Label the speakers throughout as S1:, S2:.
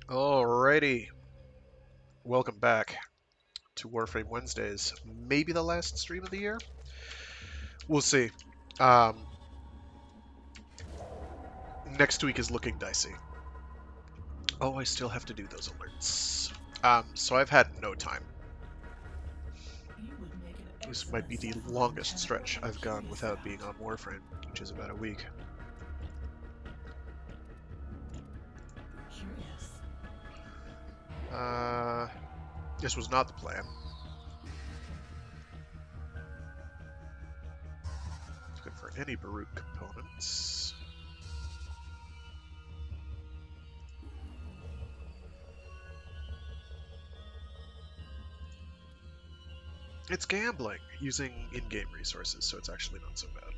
S1: Alrighty, welcome back to Warframe Wednesdays. Maybe the last stream of the year? We'll see. Um, Next week is looking dicey. Oh, I still have to do those alerts. So I've had no time. This might be the longest stretch I've gone without being on Warframe, which is about a week. This was not the plan. Looking for any Baruuk components. It's gambling using in-game resources, so it's actually not so bad.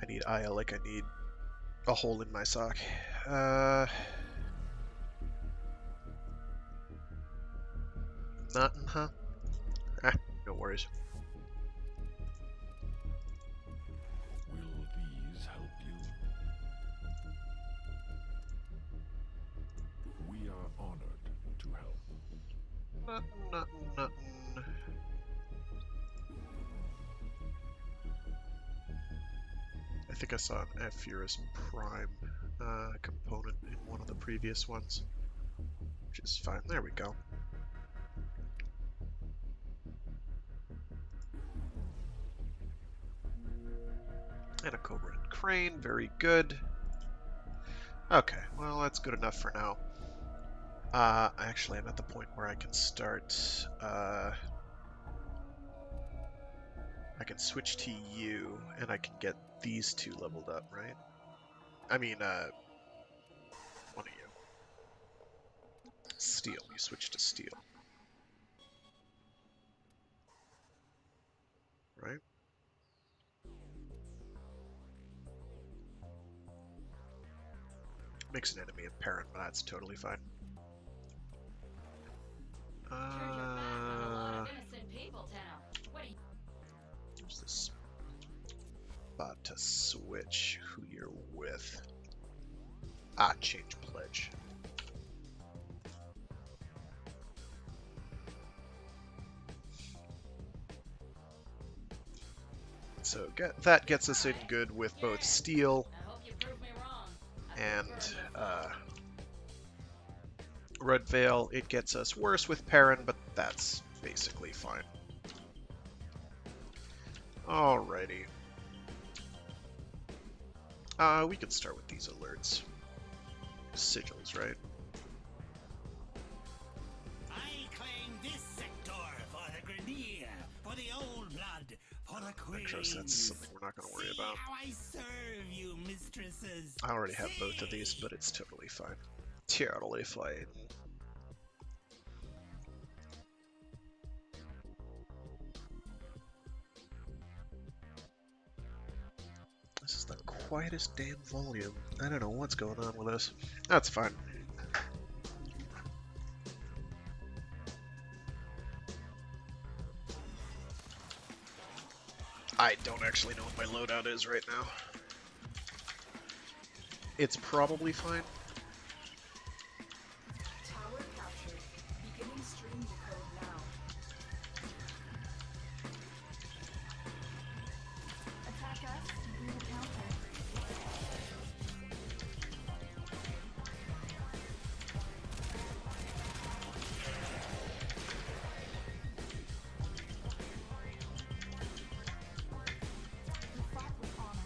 S1: I need IL like I need a hole in my sock. Nothing, huh? No worries.
S2: Will these help you? We are honored to help.
S1: Nothing. I think I saw an Warframe Prime component in one of the previous ones, which is fine. There we go. And a Cobra and Crane, very good. Okay, well that's good enough for now. Actually, I'm at the point where I can start. I can switch to you, and I can get these two leveled up, right? I mean, one of you. Steel. You switch to steel. Right? Makes an enemy apparent, but that's totally fine. Where's this spot to switch who you're with? Change pledge. So that gets us in good with both steel and Red Veil. It gets us worse with Perrin, but that's basically fine. Alrighty. We can start with these alerts. Sigils, right?
S3: I claim this sector for the Grenier, for the old blood, for the queen.
S1: That's something we're not going to worry about.
S3: How I serve you, mistresses.
S1: I already have both of these, but it's totally fine. Totally fine. This is the quietest damn volume. I don't know what's going on with this. That's fine. I don't actually know what my loadout is right now. It's probably fine.
S4: Tower captured. Beginning stream decode now. Attack us, we will counter. We fought with honor.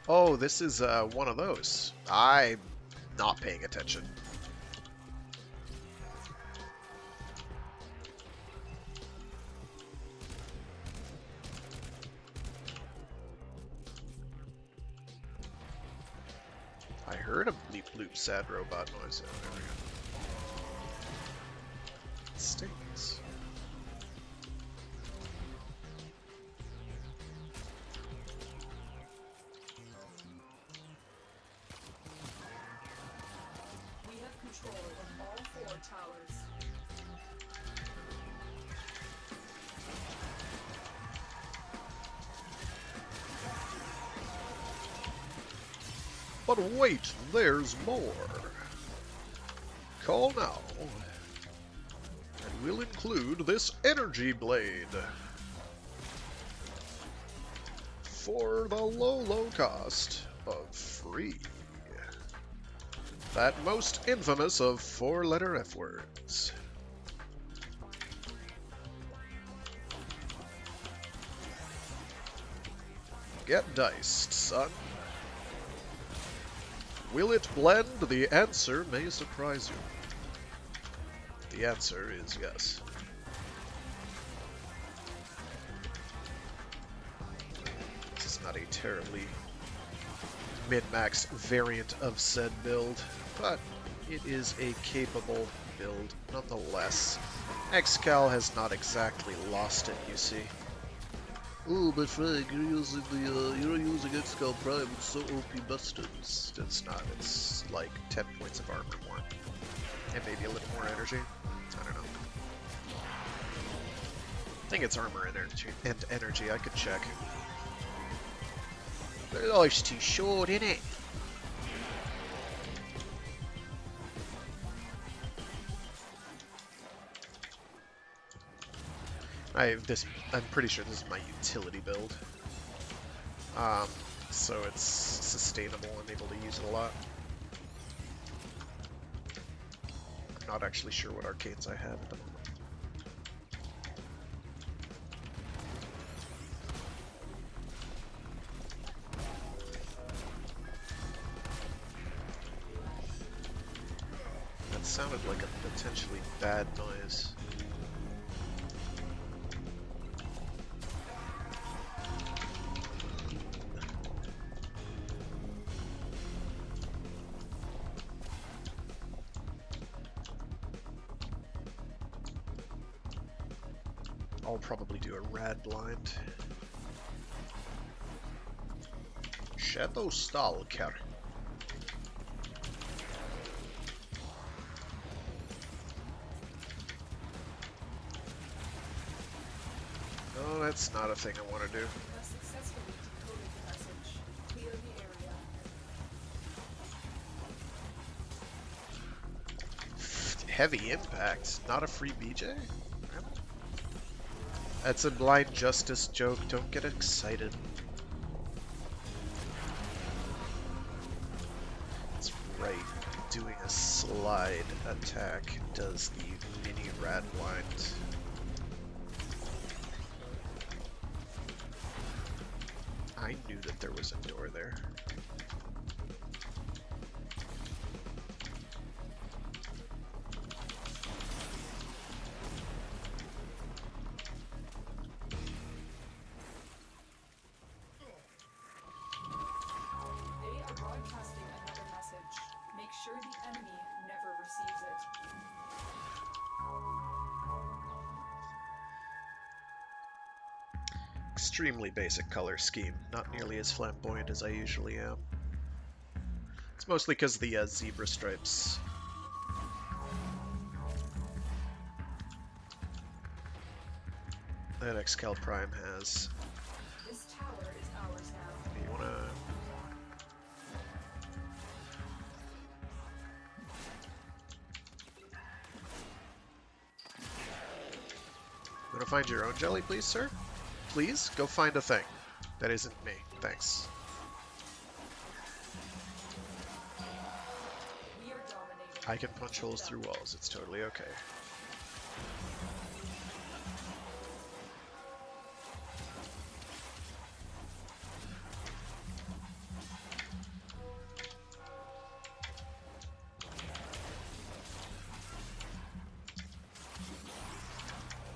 S1: Oh, this is one of those. I'm not paying attention. I heard a bleep bloop sad robot noise. Oh, there we go. It stings.
S4: We have control of all 4 towers.
S1: But wait, there's more. Call now, and we'll include this energy blade. For the low, low cost of free. That most infamous of four-letter F words. Get diced, son. Will it blend? The answer may surprise you. The answer is yes. This is not a terribly min-maxed variant of said build, but it is a capable build nonetheless. Excal has not exactly lost it, you see. Oh, but Frank, you're using Excal Prime, it's so OP bastards. It's not, it's like 10 points of armor more. And maybe a little more energy. I don't know. I think it's armor and energy, I could check. Their life's too short, innit? I'm pretty sure this is my utility build. So it's sustainable. I'm able to use it a lot. I'm not actually sure what arcanes I have at the moment. That sounded like a potentially bad noise. I'll probably do a rad blind. Shadow Stalker. Oh, that's not a thing I want to do.
S4: You have successfully decoded the message. Clear the area.
S1: Heavy impact, not a free BJ? That's a blind justice joke, don't get excited. That's right, doing a slide attack does the mini rad blind. I knew that there was a door there.
S4: They are broadcasting another message. Make sure the enemy never receives it.
S1: Extremely basic color scheme, not nearly as flamboyant as I usually am. It's mostly because of the zebra stripes. That Excal Prime has.
S4: This tower is ours now.
S1: You wanna... find your own jelly, please, sir? Please, go find a thing. That isn't me. Thanks.
S4: We are dominating.
S1: I can punch holes through walls. It's totally okay.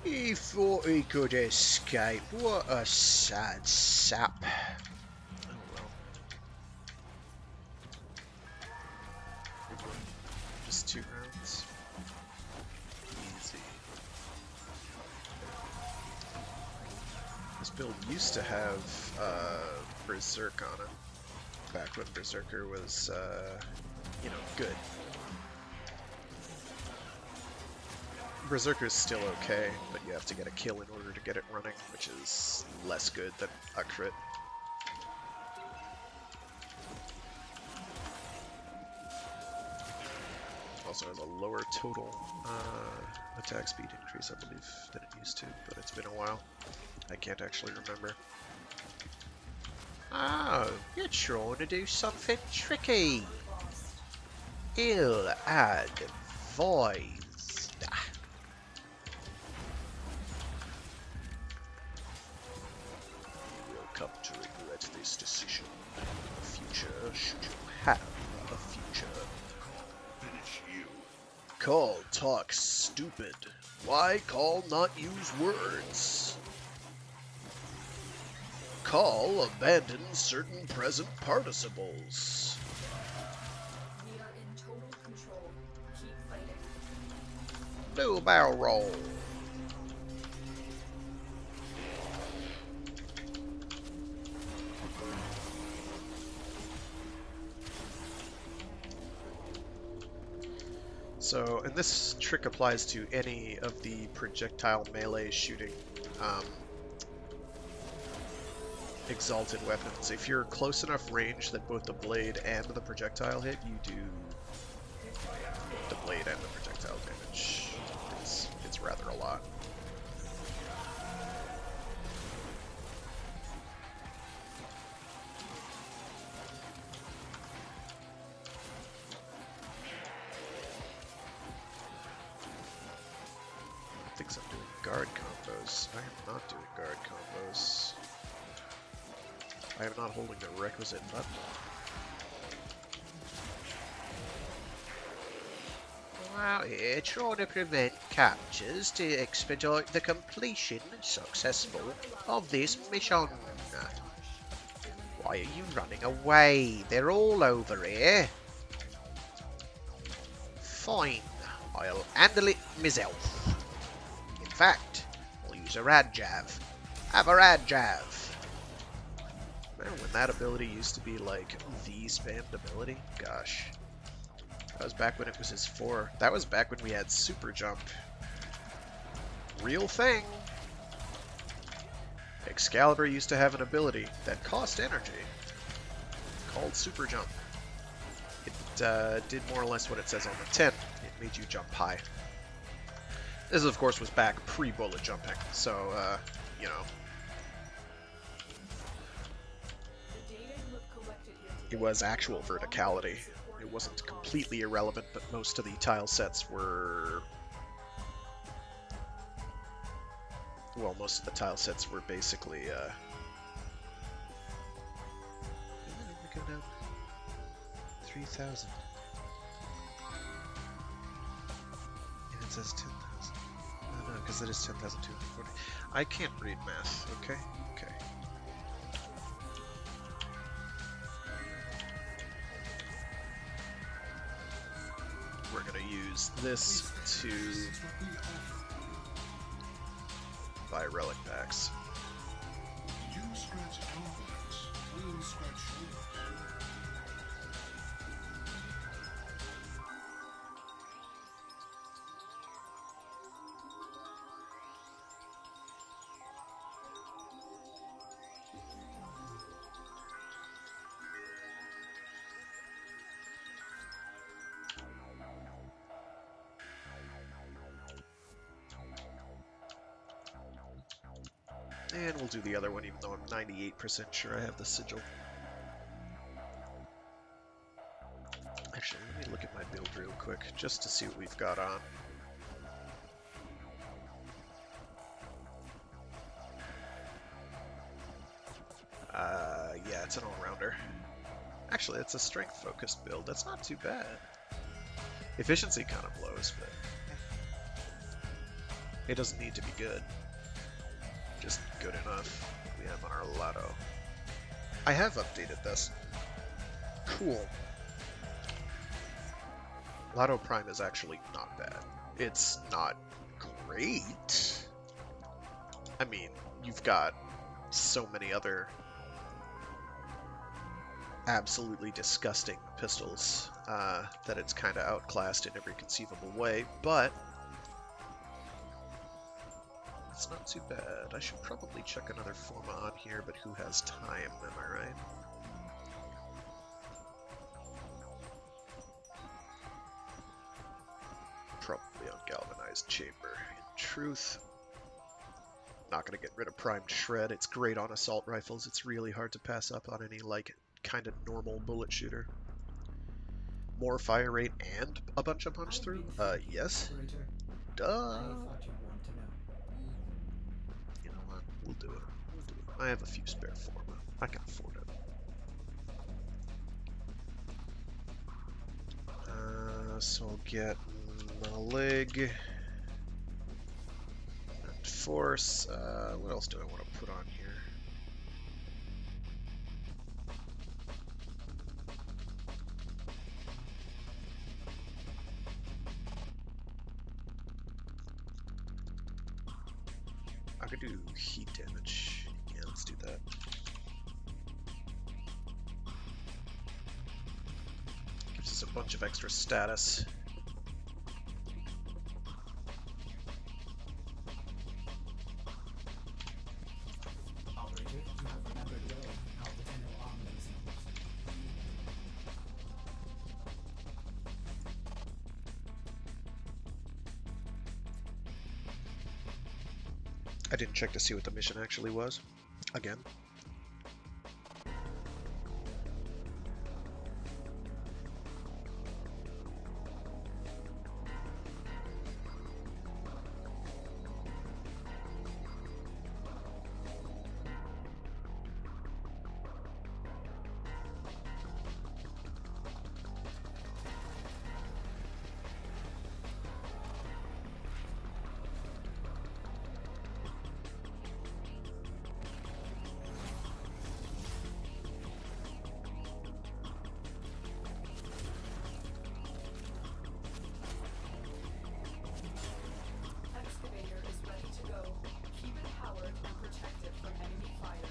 S1: He thought he could escape. What a sad sap. Oh well. Just 2 rounds. Easy. This build used to have Berserk on it. Back when Berserker was, you know, good. Berserker's still okay, but you have to get a kill in order to get it running, which is less good than a crit. also has a lower total attack speed increase, I believe, than it used to, but it's been a while. I can't actually remember. Oh, you're trying to do something tricky. Ill-advised. You will come to regret this decision in the future, should you have a future.
S2: Finish you.
S1: Call talk stupid. Why call not use words? Call abandon certain present participles.
S4: We are in total control. Keep fighting.
S1: Do a barrel roll. So, and this trick applies to any of the projectile melee shooting exalted weapons. If you're close enough range that both the blade and the projectile hit, you do the blade and the projectile damage. It's rather a lot. Thinks I'm doing guard combos. I am not doing guard combos. I am not holding the requisite button. Wow, here trying to prevent captures to expedite the completion successful of this mission. Why are you running away? They're all over here. Fine, I'll handle it myself. In fact, I'll use a rad jav. Have a rad jav. Remember when that ability used to be like the spammed ability? Gosh. That was back when it was his 4. That was back when we had super jump. Real thing. Excalibur used to have an ability that cost energy called super jump. It did more or less what it says on the tin. It made you jump high. This, of course, was back pre-bullet jumping, so, you know. It was actual verticality. It wasn't completely irrelevant, but most of the tile sets were... Well, most of the tile sets were basically, we go down 3,000. And it says 10,000. No, because it is 10,240. I can't read math, okay? Okay. We're going to use this to buy relic packs.
S2: You scratch our backs, we'll scratch yours.
S1: And we'll do the other one, even though I'm 98% sure I have the sigil. Actually, let me look at my build real quick, just to see what we've got on. Yeah, it's an all-rounder. Actually, it's a strength-focused build. That's not too bad. Efficiency kind of blows, but it doesn't need to be good. Just good enough. We have our Lotto. I have updated this. Cool. Lotto Prime is actually not bad. It's not great. I mean, you've got so many other absolutely disgusting pistols that it's kind of outclassed in every conceivable way, but it's not too bad. I should probably check another forma on here, but who has time, am I right? Optimized chamber. In truth, not going to get rid of primed shred. It's great on assault rifles. It's really hard to pass up on any like kind of normal bullet shooter. More fire rate and a bunch of punch through? Yes.
S5: Operator.
S1: Duh.
S5: I thought you'd want to know.
S1: You know what? We'll do it. We'll do it. I have a few spare forma. I can afford it. So I'll get Malig and Force. What else do I want to put on here? I could do heat damage. Yeah, let's do that. Gives us a bunch of extra status.
S5: Operator, you have remembered well how the general arm themselves.
S1: I didn't check to see what the mission actually was. Again.
S4: Excavator is ready to go. Keep it powered and protect it from enemy fire.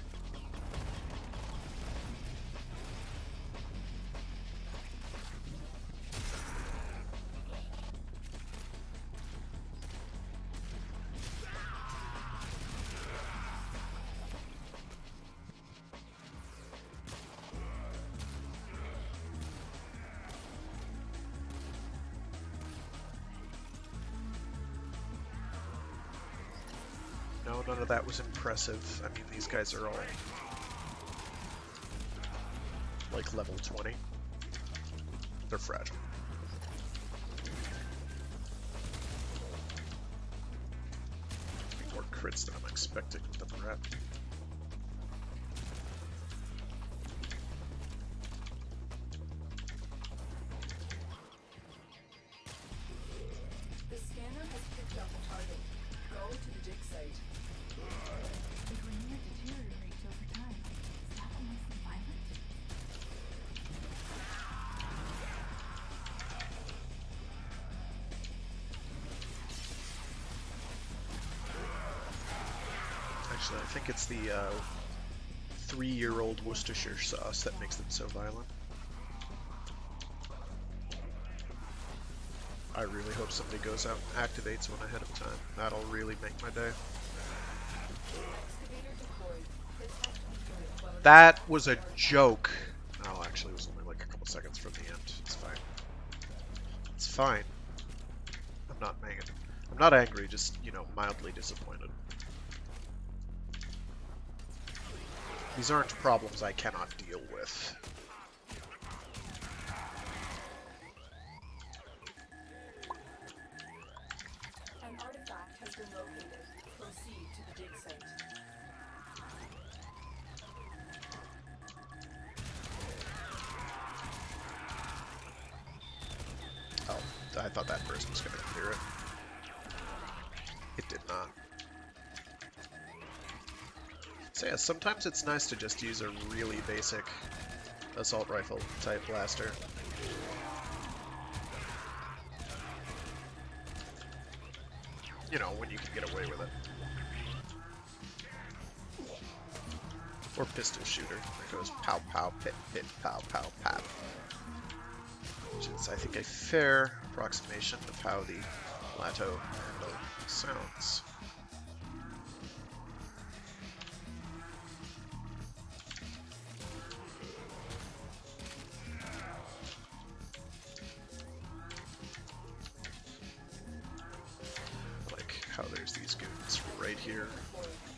S1: No, none of that was impressive. I mean, these guys are all like level 20. They're fragile. More crits than I'm expecting with the rat.
S4: The scanner has picked up a target. Go to the dig site.
S6: The Grineer deteriorates over time. Is that what makes them violent?
S1: Actually, I think it's the 3-year-old Worcestershire sauce that makes them so violent. I really hope somebody goes out and activates one ahead of time. That'll really make my day.
S4: Excavator deployed. Protect the unit while
S1: That was a joke. Oh, actually, it was only like a couple seconds from the end. It's fine. It's fine. I'm not mad. I'm not angry, just, you know, mildly disappointed. These aren't problems I cannot deal with.
S4: An artifact has been located. Proceed to the dig site.
S1: Oh, I thought that burst was going to clear it. It did not. So yeah, sometimes it's nice to just use a really basic assault rifle type blaster. You know, when you can get away with it. Or pistol shooter. That goes pow pow pit pit pow pow pow. Which is, I think, a fair approximation of how the Lato handle sounds. how there's these goons right here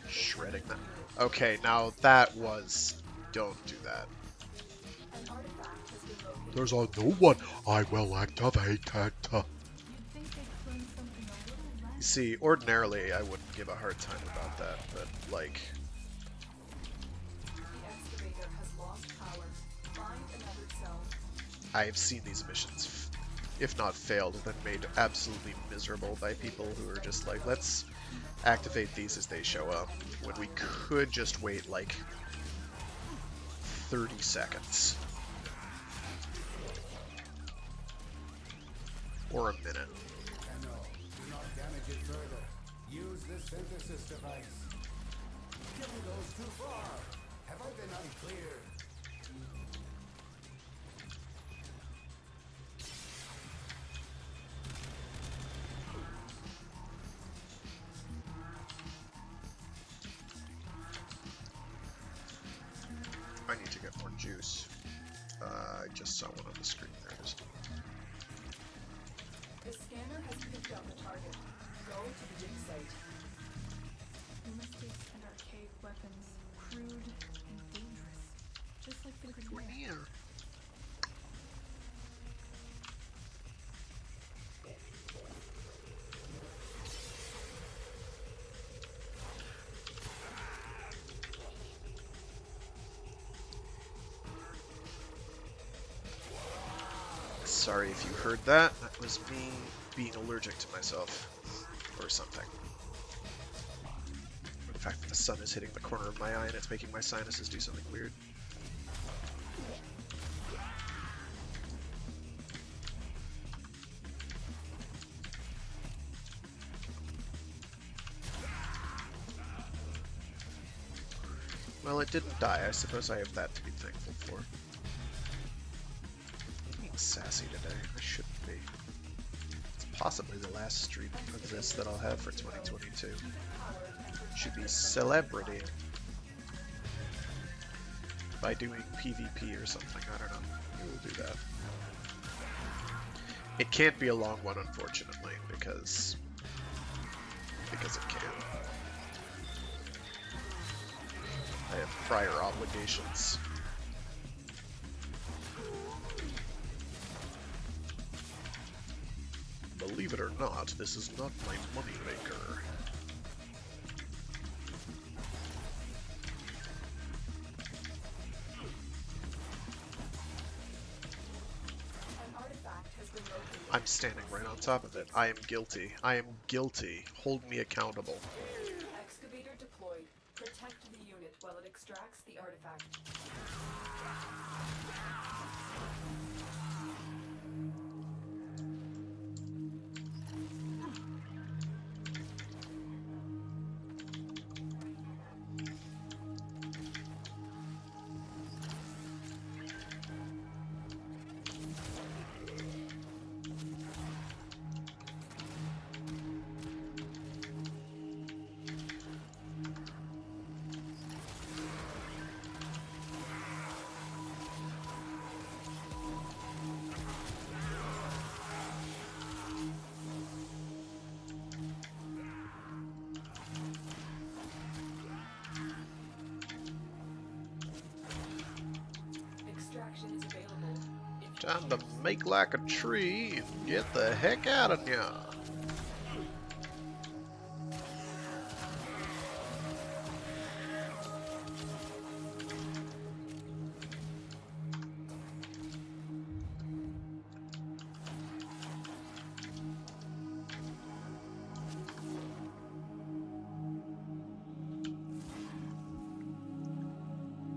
S1: shredding them. Okay, now that was... Don't do that.
S4: An artifact has been located.
S2: There's a new one. I will activate it.
S6: You'd think they'd clone something a little
S1: You
S6: less.
S1: see, ordinarily I wouldn't give a hard time about that, but like...
S4: The excavator has lost power. Find another cell.
S1: I've seen these missions, if not failed, then made absolutely miserable by people who are just like, let's activate these as they show up, when we could just wait like 30 seconds. Or a minute.
S3: No, do not damage it further. Use the synthesis device. Kill goes too far. Have I been unclear?
S1: I need to get more juice. I just saw one on the screen. There it is.
S4: The scanner has picked up a target. Go to the dig site.
S6: Mystics and archaic weapons, crude and dangerous, just like the Grineer.
S1: Sorry if you heard that. That was me being allergic to myself. Or something. Or the fact that the sun is hitting the corner of my eye and it's making my sinuses do something weird. Well, it didn't die. I suppose I have that to be thankful for. I'm being sassy today. I shouldn't be. It's possibly the last stream of this that I'll have for 2022. Should be celebrity. By doing PvP or something. I don't know. We will do that. It can't be a long one, unfortunately, because it can. I have prior obligations. Believe it or not, this is not my moneymaker.
S4: An artifact has been located.
S1: I'm standing right on top of it. I am guilty. I am guilty. Hold me accountable.
S4: Excavator deployed. Protect the unit while it extracts the artifact. Extraction is available. If you
S1: Time to make like a tree and get the heck out of here.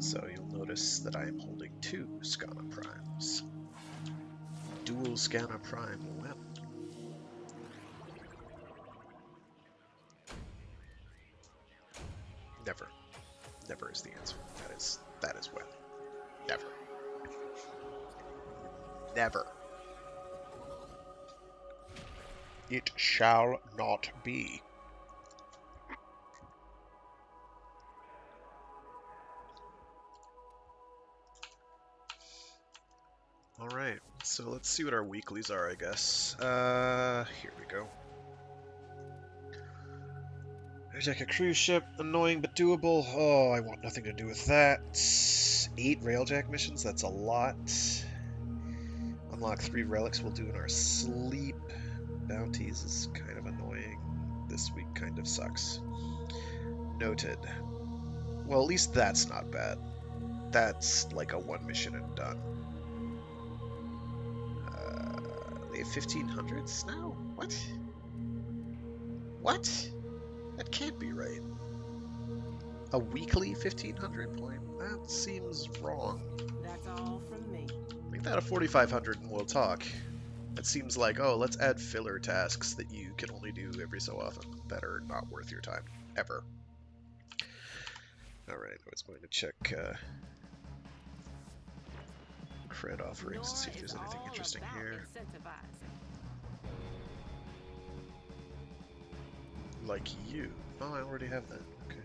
S1: So you'll notice that I am holding two Scanner Primes. Dual Scanner Prime when? Never. Never is the answer. That is when. Never. Never. It shall not be. Alright, so let's see what our weeklies are, I guess. Here we go. Hijack a cruise ship, annoying but doable. Oh, I want nothing to do with that. 8 railjack missions, that's a lot. Unlock 3 relics we'll do in our sleep. Bounties is kind of annoying. This week kind of sucks. Noted. Well, at least that's not bad. That's like a 1 mission and done. They have 1500s now? What? What? That can't be right. A weekly 1500 point? That seems wrong.
S7: That's all from me.
S1: Make that a 4500 and we'll talk. That seems like, oh, let's add filler tasks that you can only do every so often. That are not worth your time. Ever. Alright, I was going to check cred offerings to see if there's anything interesting here. Like you. Oh, I already have that. Okay.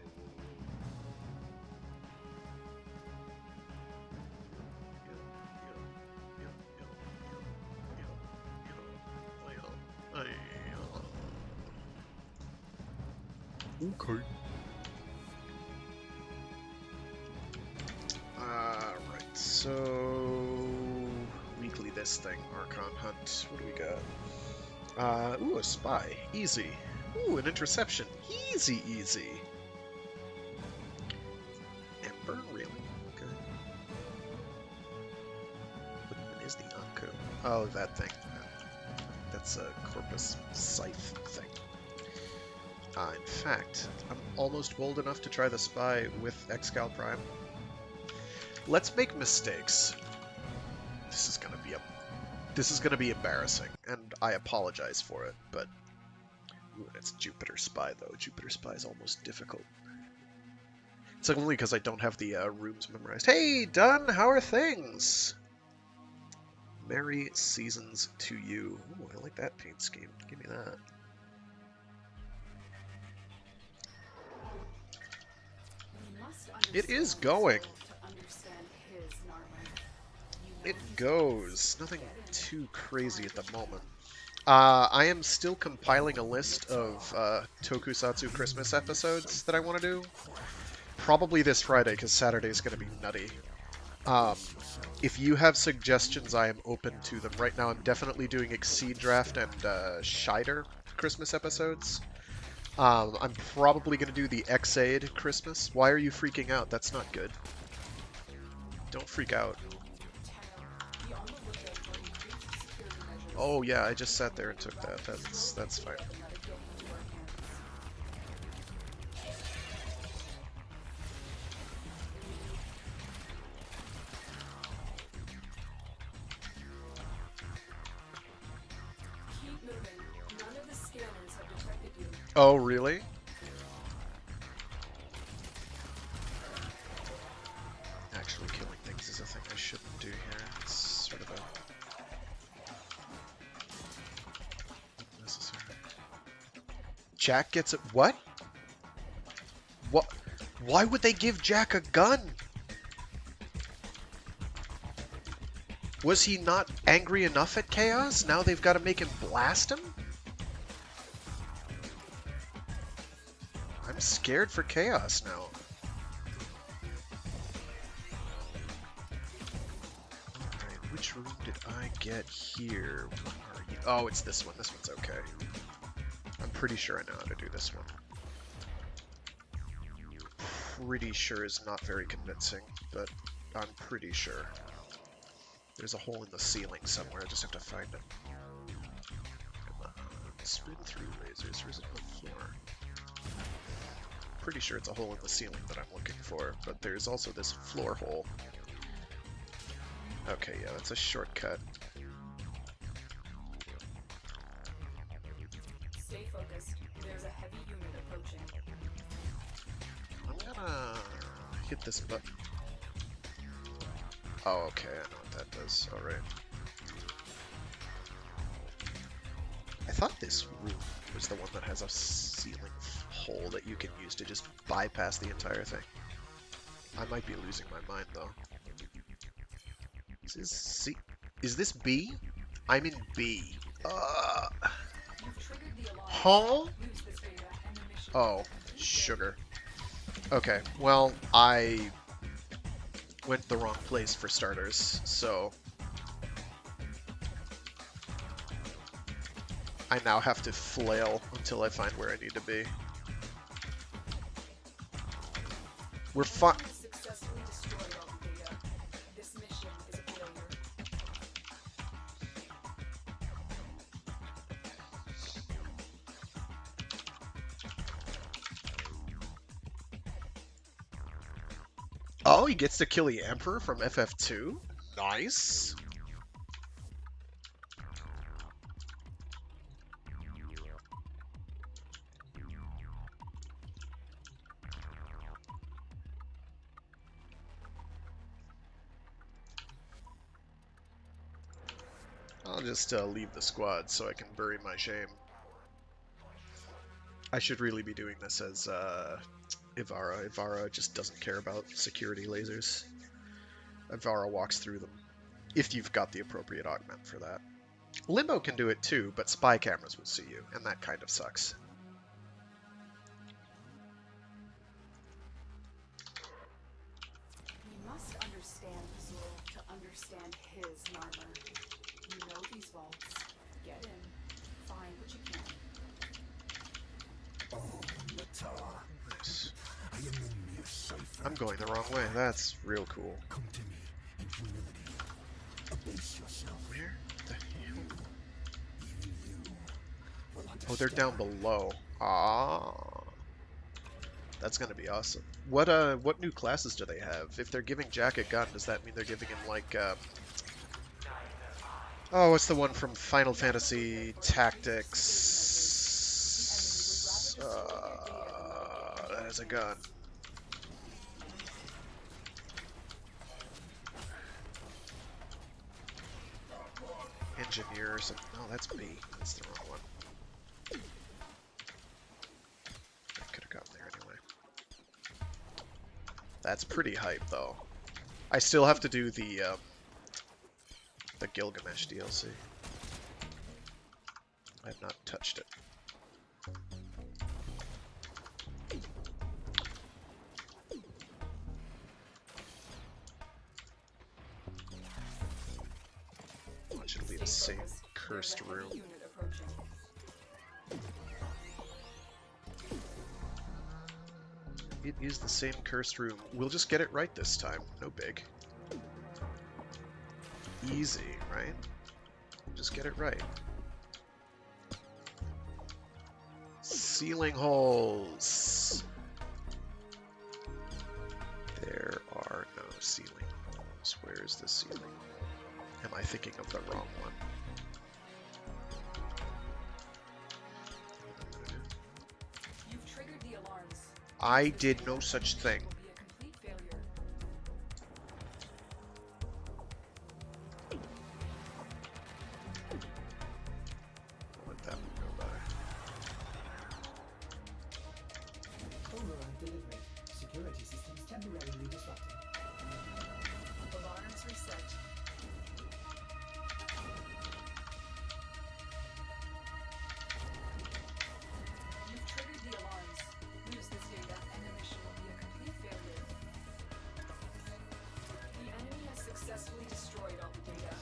S1: Okay. Right, so weekly this thing, Archon Hunt. What do we got? Ooh, a spy. Easy. Ooh, an interception. Easy, easy. Ember, really? Okay. What even is the Anko? Oh, that thing. That's a Corpus Scythe thing. In fact, I'm almost bold enough to try the spy with Excal Prime. Let's make mistakes. This is gonna be embarrassing, and I apologize for it, but ooh, it's Jupiter Spy though. Jupiter Spy is almost difficult. It's only because I don't have the rooms memorized. Hey, Dunn, how are things? Merry seasons to you. Ooh, I like that paint scheme. Give me that. It is going. It goes. Nothing too crazy at the moment. I am still compiling a list of Tokusatsu Christmas episodes that I want to do. Probably this Friday, because Saturday is going to be nutty. If you have suggestions, I am open to them. Right now, I'm definitely doing Exceed Draft and Shider Christmas episodes. I'm probably going to do the X-Aid Christmas. Why are you freaking out? That's not good. Don't freak out. Oh yeah, I just sat there and took that. That's fine. Oh, really? Actually killing things is a thing I shouldn't do here. It's sort of a... unnecessary. Jack gets it. What? What? Why would they give Jack a gun? Was he not angry enough at Chaos? Now they've got to make him blast him? I'm scared for Chaos now. Alright, which room did I get here? Where are you? Oh, it's this one. This one's okay. I'm pretty sure I know how to do this one. Pretty sure is not very convincing, but I'm pretty sure. There's a hole in the ceiling somewhere, I just have to find it. Come on, spin through lasers, or is it on the floor? Pretty sure it's a hole in the ceiling that I'm looking for, but there's also this floor hole. Okay, yeah, that's a shortcut.
S4: Stay focused. There's a heavy unit approaching.
S1: I'm gonna hit this button. Oh, okay, I know what that does. Alright. I thought this room was the one that has a ceiling hole that you can use to just bypass the entire thing. I might be losing my mind, though. Is this C? Is this B? I'm in B.
S4: You've triggered the alarm.
S1: Huh?
S4: Use this data and the mission.
S1: Oh, Sugar. Okay, well, I went the wrong place for starters, so I now have to flail until I find where I need to be. We're fine.
S4: Enemy has successfully destroyed all the data. This mission is a failure.
S1: Oh, he gets to kill the Emperor from FF2? Nice. I'll just leave the squad so I can bury my shame. I should really be doing this as Ivara. Ivara just doesn't care about security lasers. Ivara walks through them, if you've got the appropriate augment for that. Limbo can do it too, but spy cameras will see you, and that kind of sucks.
S4: We must understand Zul to understand his Narmer. You know these vaults. Get in. Find what you can.
S3: Oh, Natar,
S1: Nice.
S3: I am in mere cipher.
S1: I'm going the wrong way. That's real cool.
S3: Come to me in humility. Abase yourself.
S1: Where the hell?
S3: Even you will
S1: Oh, they're
S3: understand.
S1: down below. Ah, that's gonna be awesome. What new classes do they have? If they're giving Jack a gun, does that mean they're giving him like oh, what's the one from Final Fantasy Tactics? That is a gun. Engineer or something. No, that's B. That's the wrong one. I could have gotten there anyway. That's pretty hype, though. I still have to do the Gilgamesh DLC. I have not touched it. Watch, it'll be the same cursed room.
S4: Unit approaching.
S1: It is the same cursed room. We'll just get it right this time. No big. Easy, right? Just get it right. Ceiling holes. There are no ceiling holes. Where is the ceiling? Am I thinking of the wrong one?
S4: You've triggered the alarms.
S1: I did no such thing.
S4: Will be a complete failure.
S1: Let that one go by.
S5: Override delivery. Security systems temporarily disrupted.
S4: Alarms reset. You've triggered the alarms. Lose this data and the mission will be a complete failure. The enemy has successfully destroyed all the data.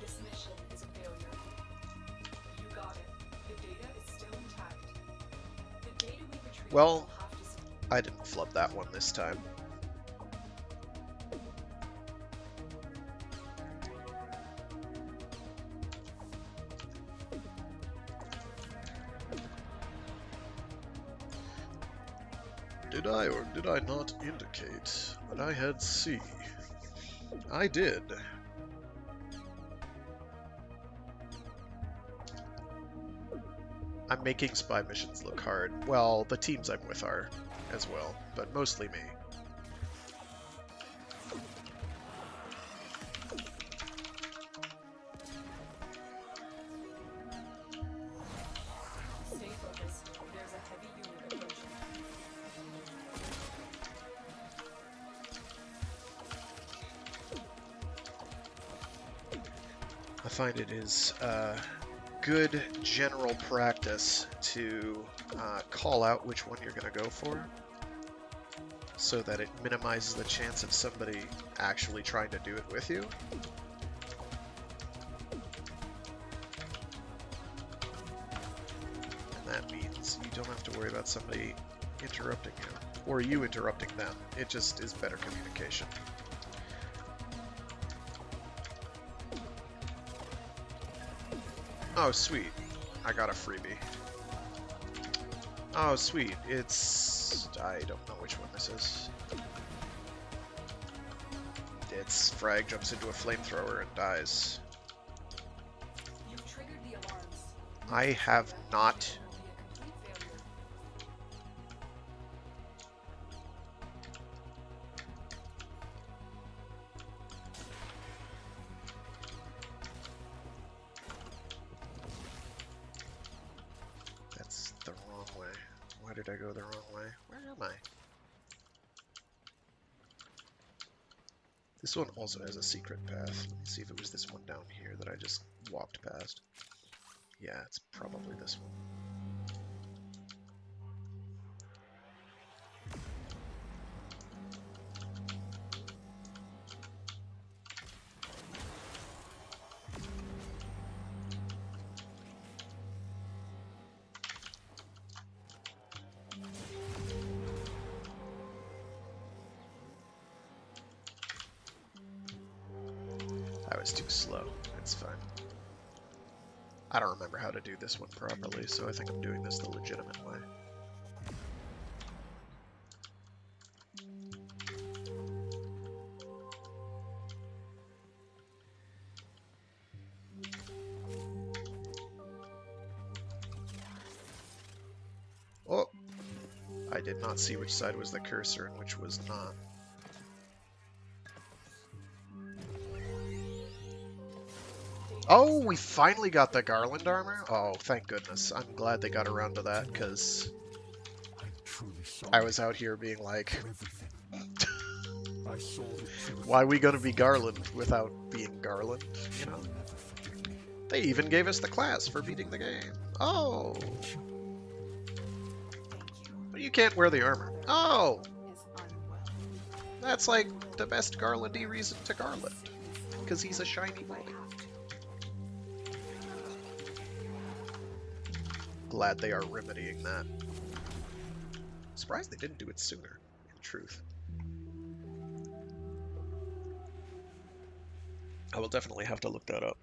S4: This mission is a failure. You got it. The data is still intact. The data we retrieved
S1: Well,
S4: will have to see.
S1: I didn't flub that one this time. Did I or did I not indicate that I had C? I did. I'm making spy missions look hard. Well, the teams I'm with are as well, but mostly me.
S4: Stay focused. There's a heavy unit approaching.
S1: I find it is good general practice to call out which one you're going to go for, so that it minimizes the chance of somebody actually trying to do it with you. And that means you don't have to worry about somebody interrupting you, or you interrupting them. It just is better communication. Oh, sweet. I got a freebie. Oh, sweet. It's... I don't know which one this is. It's Frag jumps into a flamethrower and dies.
S4: You've triggered the alarms.
S1: I have not.
S4: Will be a complete failure.
S1: That's the wrong way. Why did I go the wrong way? Where am I? This one also has a secret path. Let me see if it was this one down here that I just walked past. Yeah, it's probably this one. I was too slow. It's fine. I don't remember how to do this one properly, so I think I'm doing this the legitimate way. Oh! I did not see which side was the cursor and which was not. Oh, we finally got the Garland armor? Oh, thank goodness. I'm glad they got around to that, because
S2: I'm truly sorry
S1: I was out here being like,
S2: for everything. I sold it to a
S1: why are we gonna be Garland without being Garland, you know?
S2: You'll never forgive me.
S1: They even gave us the class for beating the game. Oh! But you can't wear the armor. Oh!
S7: Is unwell.
S1: That's like the best Garlandy reason to Garland. Because he's a shiny boy. Glad they are remedying that. Surprised they didn't do it sooner, in truth. I will definitely have to look that up.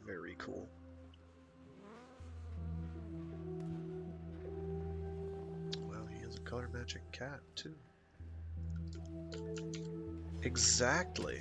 S1: Very cool. Well, he has a color matching cat, too. Exactly.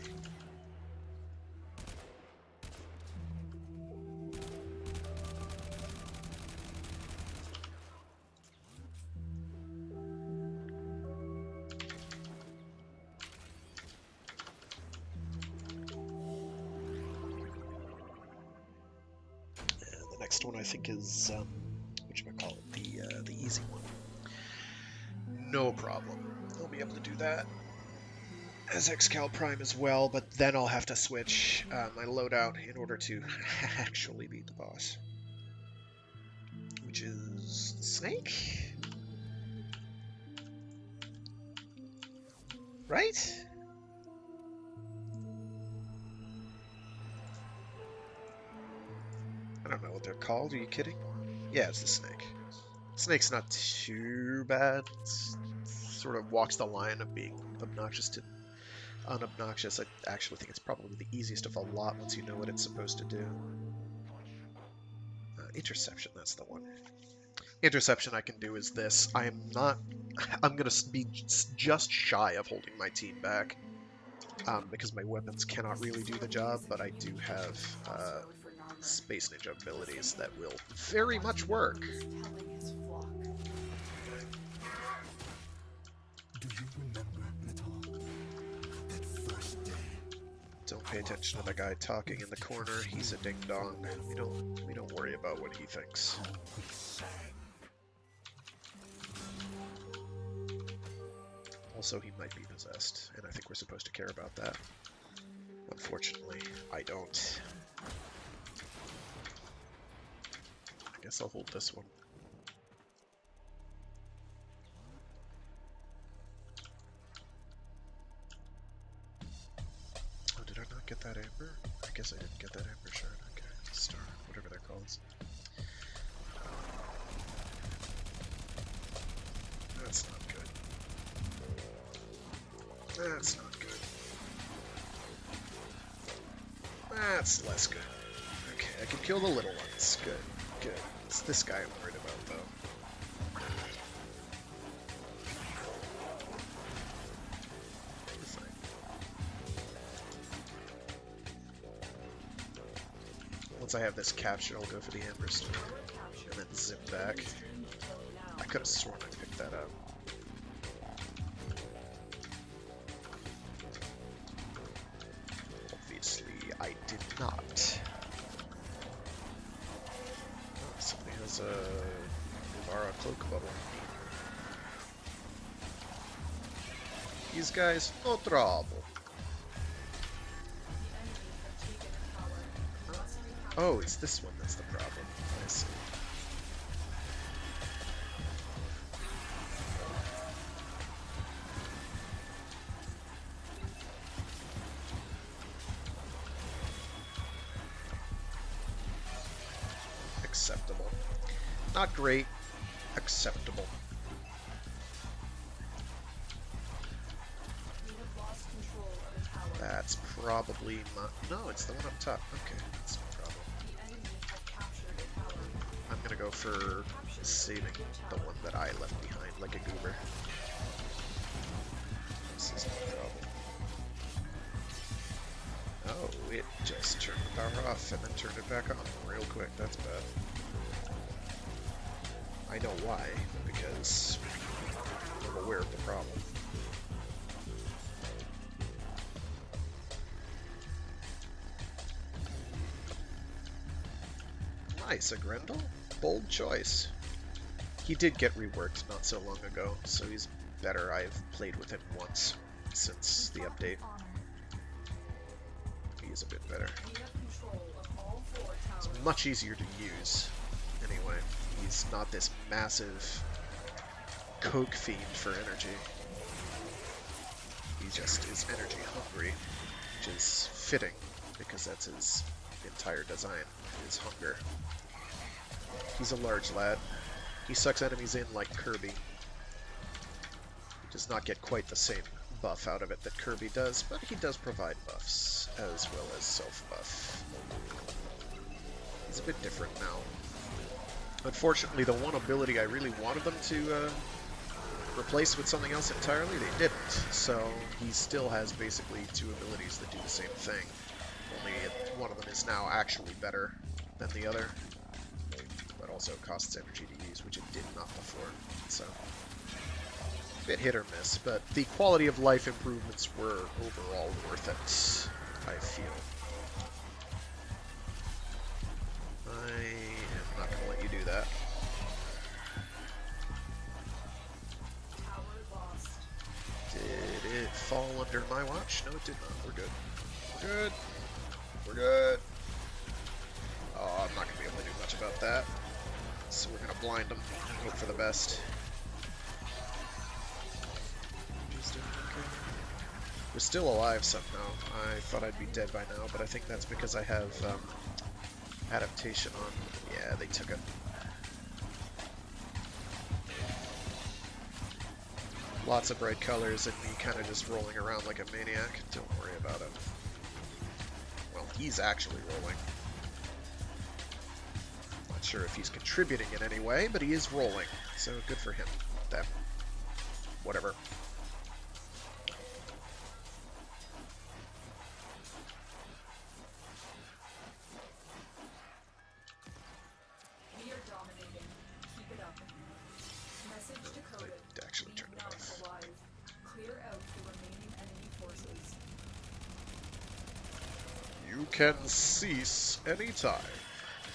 S1: And the next one I think is whatchamacallit, the easy one. No problem. I'll be able to do that as Xcal Prime as well, but then I'll have to switch my loadout in order to actually beat the boss. Which is the snake? Right? I don't know what they're called, are you kidding? Yeah, it's the snake. Snake's not too bad. It's sort of walks the line of being obnoxious to unobnoxious. I actually think it's probably the easiest of a lot once you know what it's supposed to do. Interception, that's the one. Interception I can do is this. I'm going to be just shy of holding my team back. Because my weapons cannot really do the job, but I do have Space Ninja abilities that will very much work.
S7: Telling his flock.
S2: Do you remember, Natal? That
S1: pay attention to the guy talking in the corner. He's a ding dong. We don't worry about what he thinks. Also, he might be possessed, and I think we're supposed to care about that. Unfortunately, I don't. I guess I'll hold this one. Oh, did I not get that amber? I guess I didn't get that amber shard. Okay, star, whatever they're called. That's not good. That's not good. That's less good. Okay, I can kill the little ones. Good, good. It's this guy I'm worried about, though. You're fine. Once I have this capture, I'll go for the Amber Storm, and then zip back. I could have sworn I picked that up. Obviously, I did not. Oh, somebody has a Uvara cloak bubble. These guys, no trouble. Oh, it's this one that's the problem. I see. Acceptable. Not great. Acceptable. That's probably my... No, it's the one up top. Okay, that's no problem. I'm gonna go for saving the one that I left behind like a goober. This is no problem. Oh, it just turned the power off and then turned it back on real quick. That's bad. I know why, because I'm aware of the problem. Nice, a Grendel? Bold choice. He did get reworked not so long ago, so he's better. I've played with him once since the update. He is a bit better. It's much easier to use, anyway. He's not this massive coke fiend for energy. He just is energy hungry, which is fitting, because that's his entire design, is hunger. He's a large lad. He sucks enemies in like Kirby. He does not get quite the same buff out of it that Kirby does, but he does provide buffs, as well as self-buff. He's a bit different now. Unfortunately, the one ability I really wanted them to replace with something else entirely, they didn't. So he still has basically two abilities that do the same thing. Only one of them is now actually better than the other, but also costs energy to use, which it did not before. So, a bit hit or miss, but the quality of life improvements were overall worth it, I feel. I am not going to let you do that. Did it fall under my watch? No, it did not. We're good. We're good. We're good. Oh, I'm not going to be able to do much about that. So we're going to blind them and hope for the best. We're still alive somehow. I thought I'd be dead by now, but I think that's because I have adaptation on. Yeah, they took it. Lots of bright colors and me kind of just rolling around like a maniac. Don't worry about it. Well, he's actually rolling. Not sure if he's contributing in any way, but he is rolling. So good for him. Them. Whatever.
S4: We are dominating. Keep it up. Message decoded.
S1: I actually turned it off.
S4: Alive. Clear out the remaining enemy forces.
S1: can cease anytime.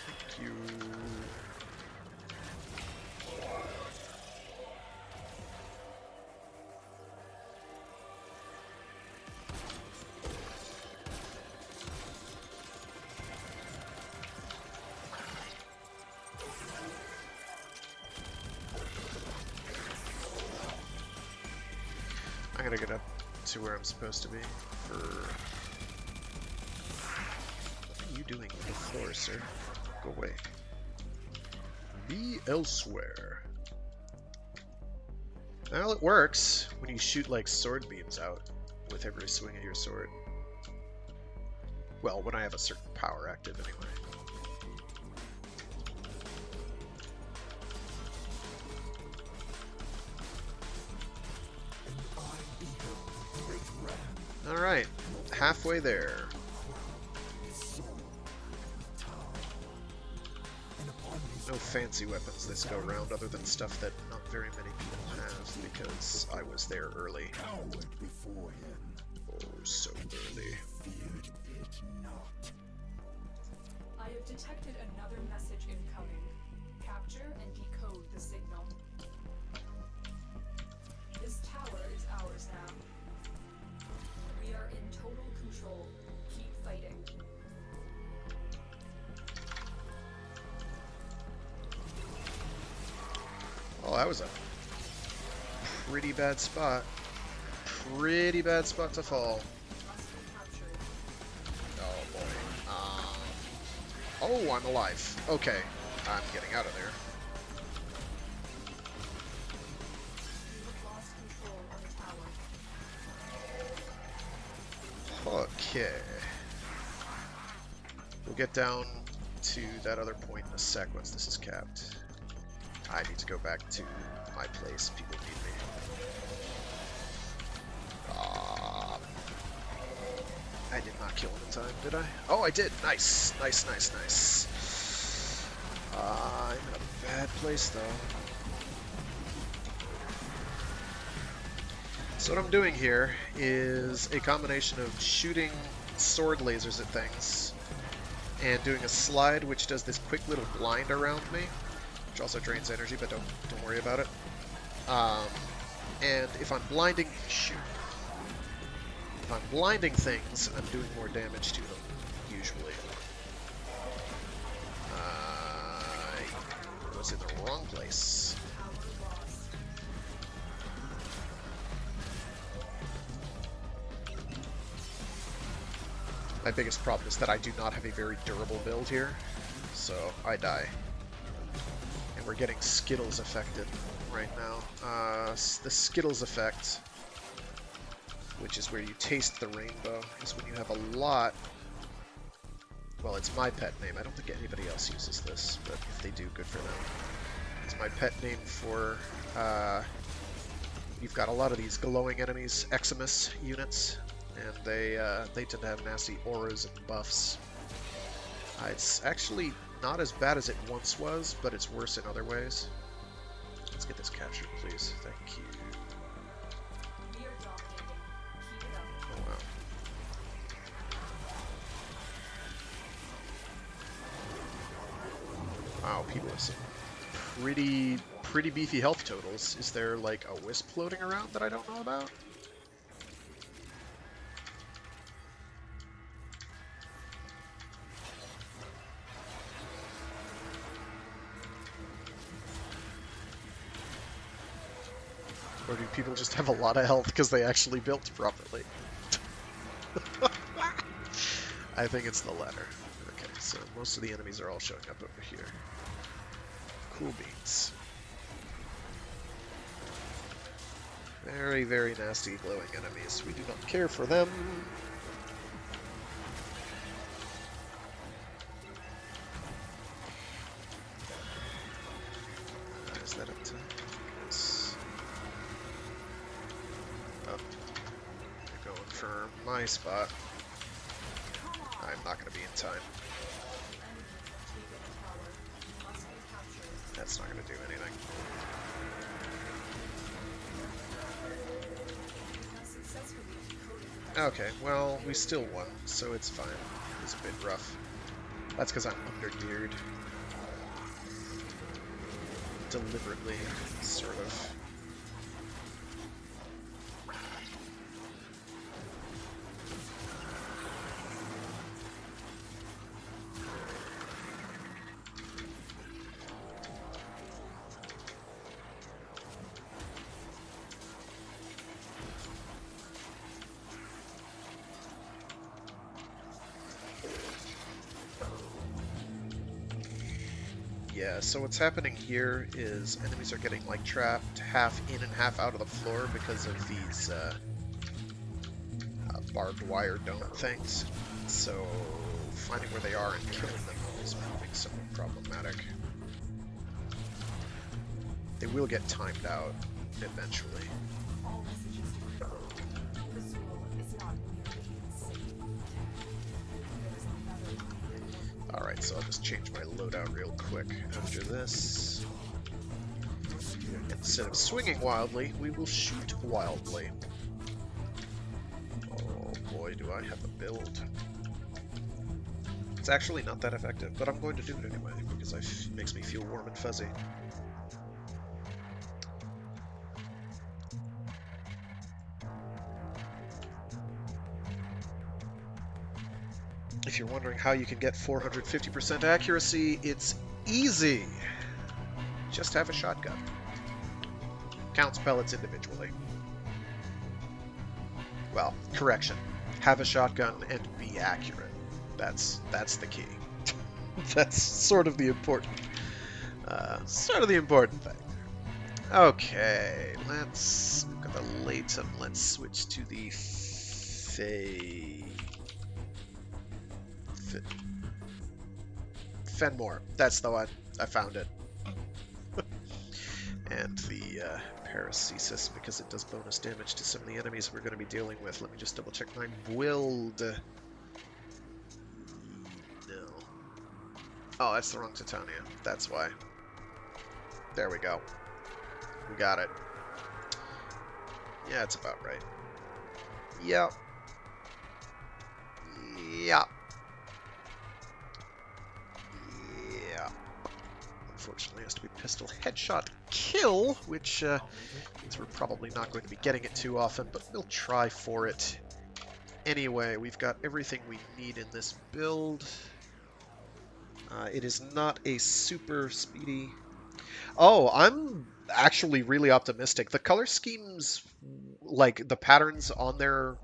S1: Thank you. I'm gonna get up to where I'm supposed to be for... What are you doing on the floor, sir? Go away. Be elsewhere. Well, it works when you shoot like sword beams out with every swing of your sword. Well, when I have a certain power active anyway. Alright, halfway there. No fancy weapons this go round other than stuff that not very many people have because I was there early. Oh, so early.
S4: I have detected another message incoming. Capture and decode the signal. This tower is ours now. We are in total control. Keep fighting.
S1: Oh, that was a pretty bad spot. Pretty bad spot to fall.
S4: Must be captured.
S1: Oh boy. Oh, I'm alive. Okay, I'm getting out of there.
S4: You have lost control of the tower.
S1: Okay. We'll get down to that other point in a sec once this is capped. I need to go back to my place. People need me. I did not kill him in time, did I? Oh, I did. Nice. Nice, nice, nice. I'm in a bad place, though. So what I'm doing here is a combination of shooting sword lasers at things and doing a slide which does this quick little blind around me, which also drains energy, but don't worry about it. And if I'm blinding, shoot. If I'm blinding things, I'm doing more damage to them, usually. I was in the wrong place. My biggest problem is that I do not have a very durable build here, so I die. And we're getting Skittles affected right now. The Skittles effect, which is where you taste the rainbow, is when you have a lot... Well, it's my pet name. I don't think anybody else uses this, but if they do, good for them. It's my pet name for... you've got a lot of these glowing enemies, EPHEMERA units, and they tend to have nasty auras and buffs. It's actually not as bad as it once was, but it's worse in other ways. Let's get this captured, please. Thank you.
S4: We are dominating. Keep it up.
S1: Oh, wow. Wow, people have some pretty beefy health totals. Is there like a wisp floating around that I don't know about? Or do people just have a lot of health because they actually built properly? I think it's the latter. Okay, so most of the enemies are all showing up over here. Cool beans. Very, very nasty glowing enemies. We do not care for them. Is that up to? Yes. Oh. They're going for my spot. I'm not going to be in time. That's not going to do anything. Okay, well, we still won, so it's fine. is a bit rough. That's because I'm under-geared. Deliberately, sort of. Yeah, so what's happening here is enemies are getting like trapped half in and half out of the floor because of these barbed wire dome things. So finding where they are and killing them is proving somewhat problematic. They will get timed out eventually.
S4: All messages to the perusal is not merely insane. There is another line.
S1: Alright, so I'll just change my loadout real quick after this. Instead of swinging wildly, we will shoot wildly. Oh boy, do I have a build. It's actually not that effective, but I'm going to do it anyway, because it makes me feel warm and fuzzy. If you're wondering how you can get 450% accuracy, it's easy. Just have a shotgun. Counts pellets individually. Well, correction. Have a shotgun and be accurate. That's the key. That's sort of the important thing. Okay, let's look at the Latum. Let's switch to the Fenmore. That's the one. I found it. And the Paracesis, because it does bonus damage to some of the enemies we're going to be dealing with. Let me just double check my build. No. Oh, that's the wrong Titania. That's why. There we go. We got it. Yeah, it's about right. Yep. Yep. Yeah. Unfortunately, it has to be pistol headshot kill, which means we're probably not going to be getting it too often, but we'll try for it. Anyway, we've got everything we need in this build. It is not a super speedy... Oh, I'm actually really optimistic. The color schemes, like the patterns on their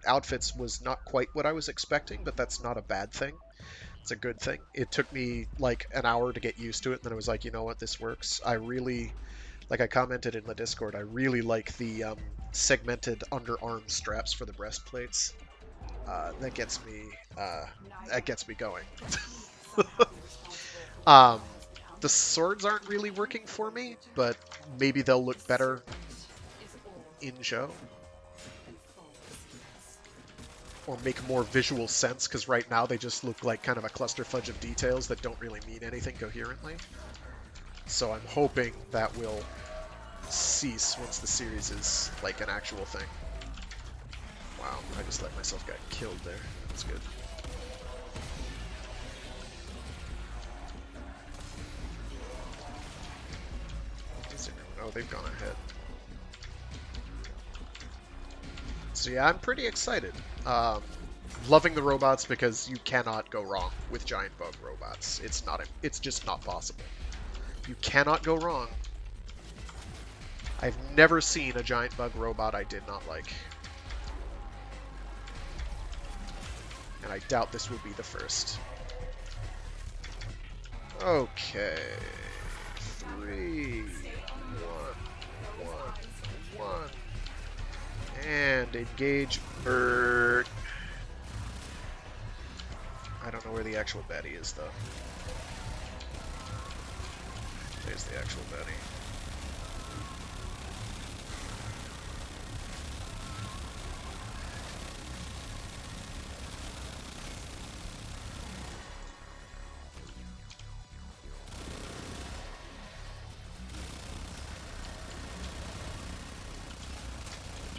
S1: outfits was not quite what I was expecting, but that's not a bad thing. It's a good thing. It took me like an hour to get used to it, and then I was like, you know what, this works. I really, like I commented in the Discord, I really like the segmented underarm straps for the breastplates. That gets me going. The swords aren't really working for me, but maybe they'll look better in show. Or make more visual sense, because right now they just look like kind of a clusterfudge of details that don't really mean anything coherently. So I'm hoping that will cease once the series is like an actual thing. Wow, I just let myself get killed there. That's good. Oh, they've gone ahead. So yeah, I'm pretty excited. Loving the robots because you cannot go wrong with giant bug robots. It's just not possible. You cannot go wrong. I've never seen a giant bug robot I did not like. And I doubt this will be the first. Okay. 3, 1. And engage bird. I don't know where the actual baddie is, though. There's the actual baddie.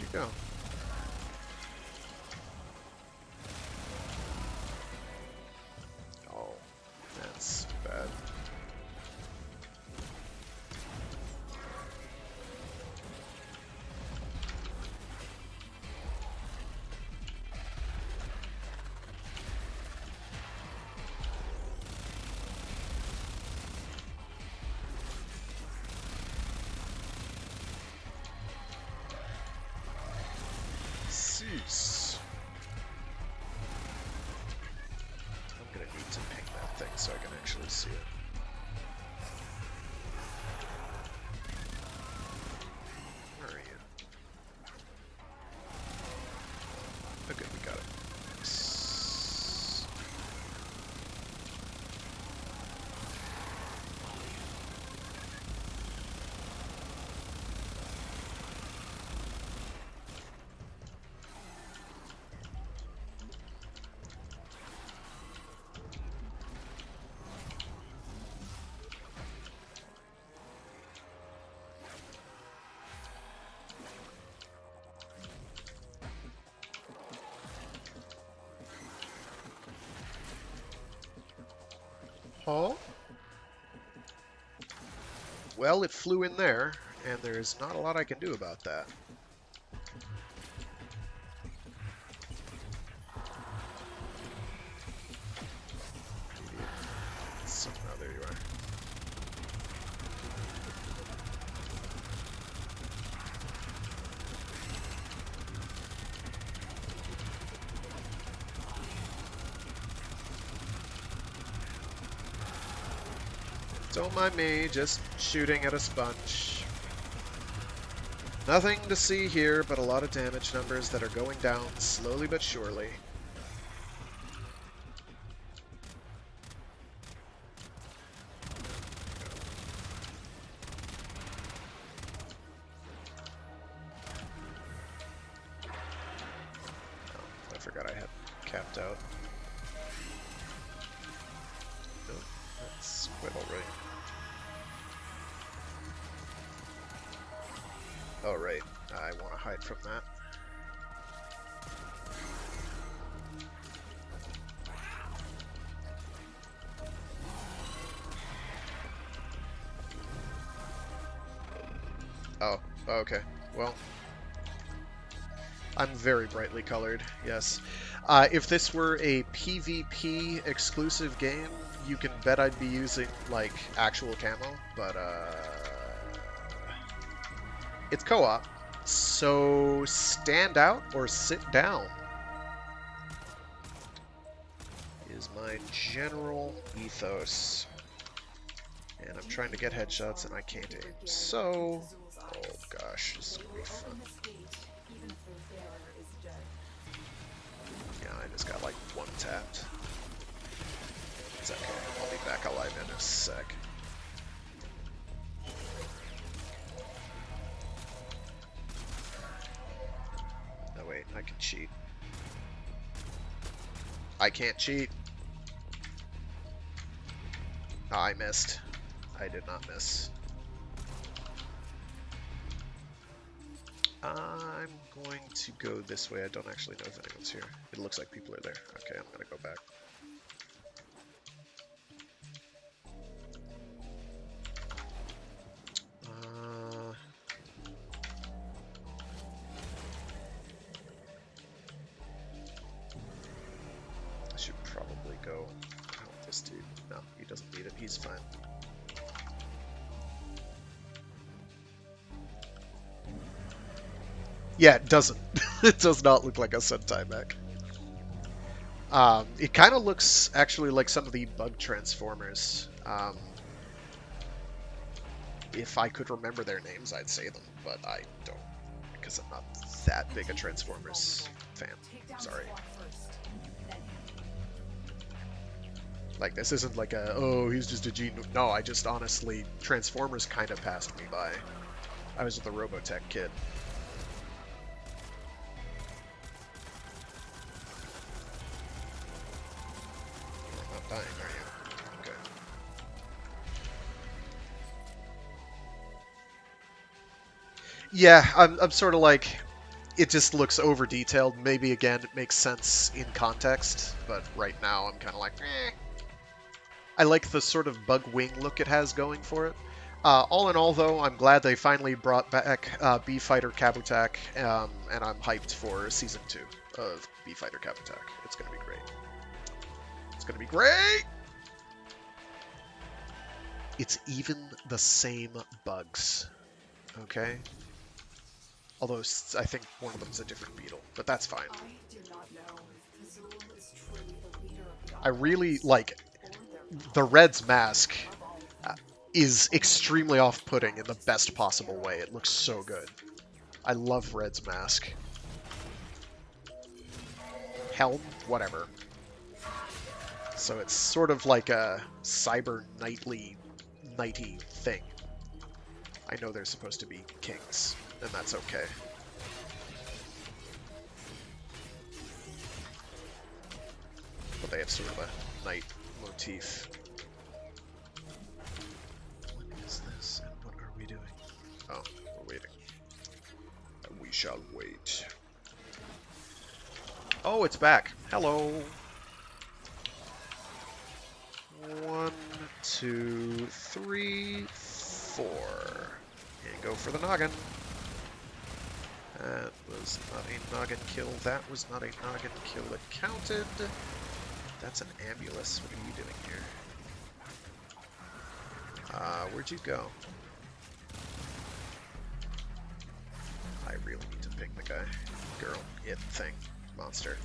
S1: Where'd you go? see it. Where are you? Okay, we got it. Nice. Oh. Well, it flew in there, and there's not a lot I can do about that. Somehow, there you are. Don't mind me, just shooting at a sponge. Nothing to see here but a lot of damage numbers that are going down slowly but surely. Oh, I forgot I had capped out. No, that's Squibble, right? Oh, right. I want to hide from that. Oh, okay. Well, I'm very brightly colored, yes. If this were a PvP exclusive game, you can bet I'd be using, like, actual camo, but, it's co-op, so stand out or sit down is my general ethos. And I'm trying to get headshots and I can't aim. So, oh gosh, this is gonna be fun. Yeah, I just got like one tapped. It's okay, I'll be back alive in a sec. Oh wait, I can cheat. I can't cheat. Oh, I missed. I did not miss. I'm going to go this way. I don't actually know if anyone's here. It looks like people are there. Okay, I'm gonna go back. I should probably go help this dude. No, he doesn't need it. He's fine. Yeah, it doesn't. It does not look like a Sentai mech. It kind of looks actually like some of the bug transformers. If I could remember their names, I'd say them, but I don't, because I'm not that big a Transformers fan. Sorry. Like, this isn't like a, oh, he's just a G. No, I just honestly, Transformers kind of passed me by. I was with the Robotech kid. You're not dying, are you? Okay. Yeah, I'm sort of like, it just looks over detailed. Maybe again, it makes sense in context, but right now I'm kind of like, eh. I like the sort of bug wing look it has going for it. All in all, though, I'm glad they finally brought back B-Fighter Kabutak, and I'm hyped for Season 2 of B-Fighter Kabutak. It's going to be great. It's going to be great! It's even the same bugs, okay? Although I think one of them's a different beetle, but that's fine.
S4: I do not know if Kazul is truly the leader of the
S1: I really, like, the Red's mask is extremely off-putting in the best possible way. It looks so good. I love Red's mask. Helm? Whatever. So it's sort of like a cyber nighty thing. I know they're supposed to be kings, and that's okay. But they have sort of a night motif. What is this, and what are we doing? Oh, we're waiting. And we shall wait. Oh, it's back. Hello. 1, 2, 3, 4. And go for the noggin. That was not a noggin kill. That was not a noggin kill. It counted. That's an ambulance. What are you doing here? Where'd you go? I really need to pick the guy. Girl. It thing. Monster.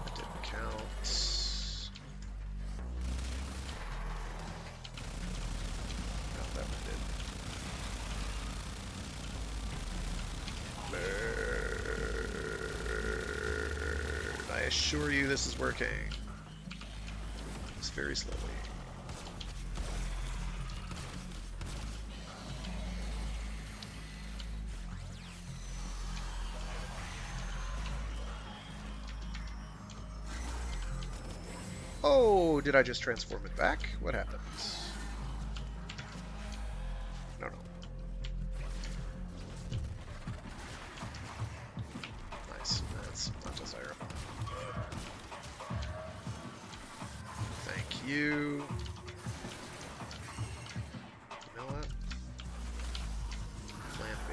S1: That didn't count. No, that one did. Burn. I assure you this is working. Just very slowly. Oh, did I just transform it back? What happened? No. Nice. That's not desirable. Thank you. You know what? Plan B.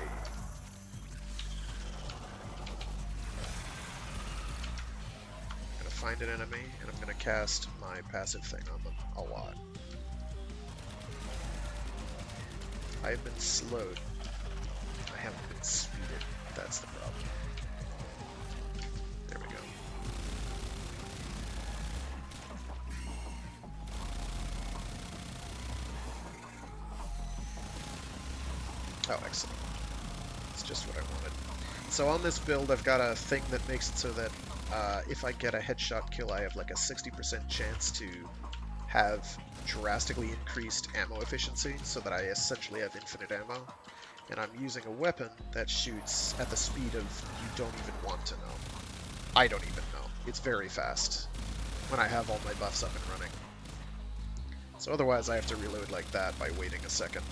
S1: Find an enemy, and I'm going to cast my passive thing on them a lot. I have been slowed. I haven't been speeded. That's the problem. There we go. Oh, excellent. It's just what I wanted. So on this build, I've got a thing that makes it so that if I get a headshot kill, I have like a 60% chance to have drastically increased ammo efficiency, so that I essentially have infinite ammo. And I'm using a weapon that shoots at the speed of you don't even want to know. I don't even know. It's very fast when I have all my buffs up and running. So otherwise I have to reload like that by waiting a second.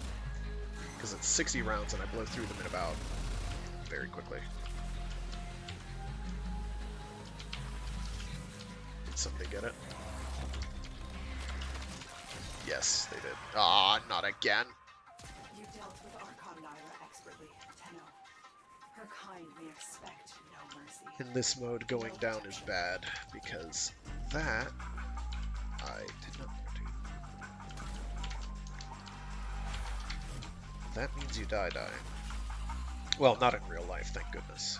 S1: Because it's 60 rounds and I blow through them in about very quickly. Did somebody get it? Yes, they did. Ah, not again.
S7: You dealt with Archon Nyla expertly, Tenno. Her kind may expect no mercy.
S1: In this mode, going down is bad, because that I did not do. That means you die. Well, not in real life, thank goodness.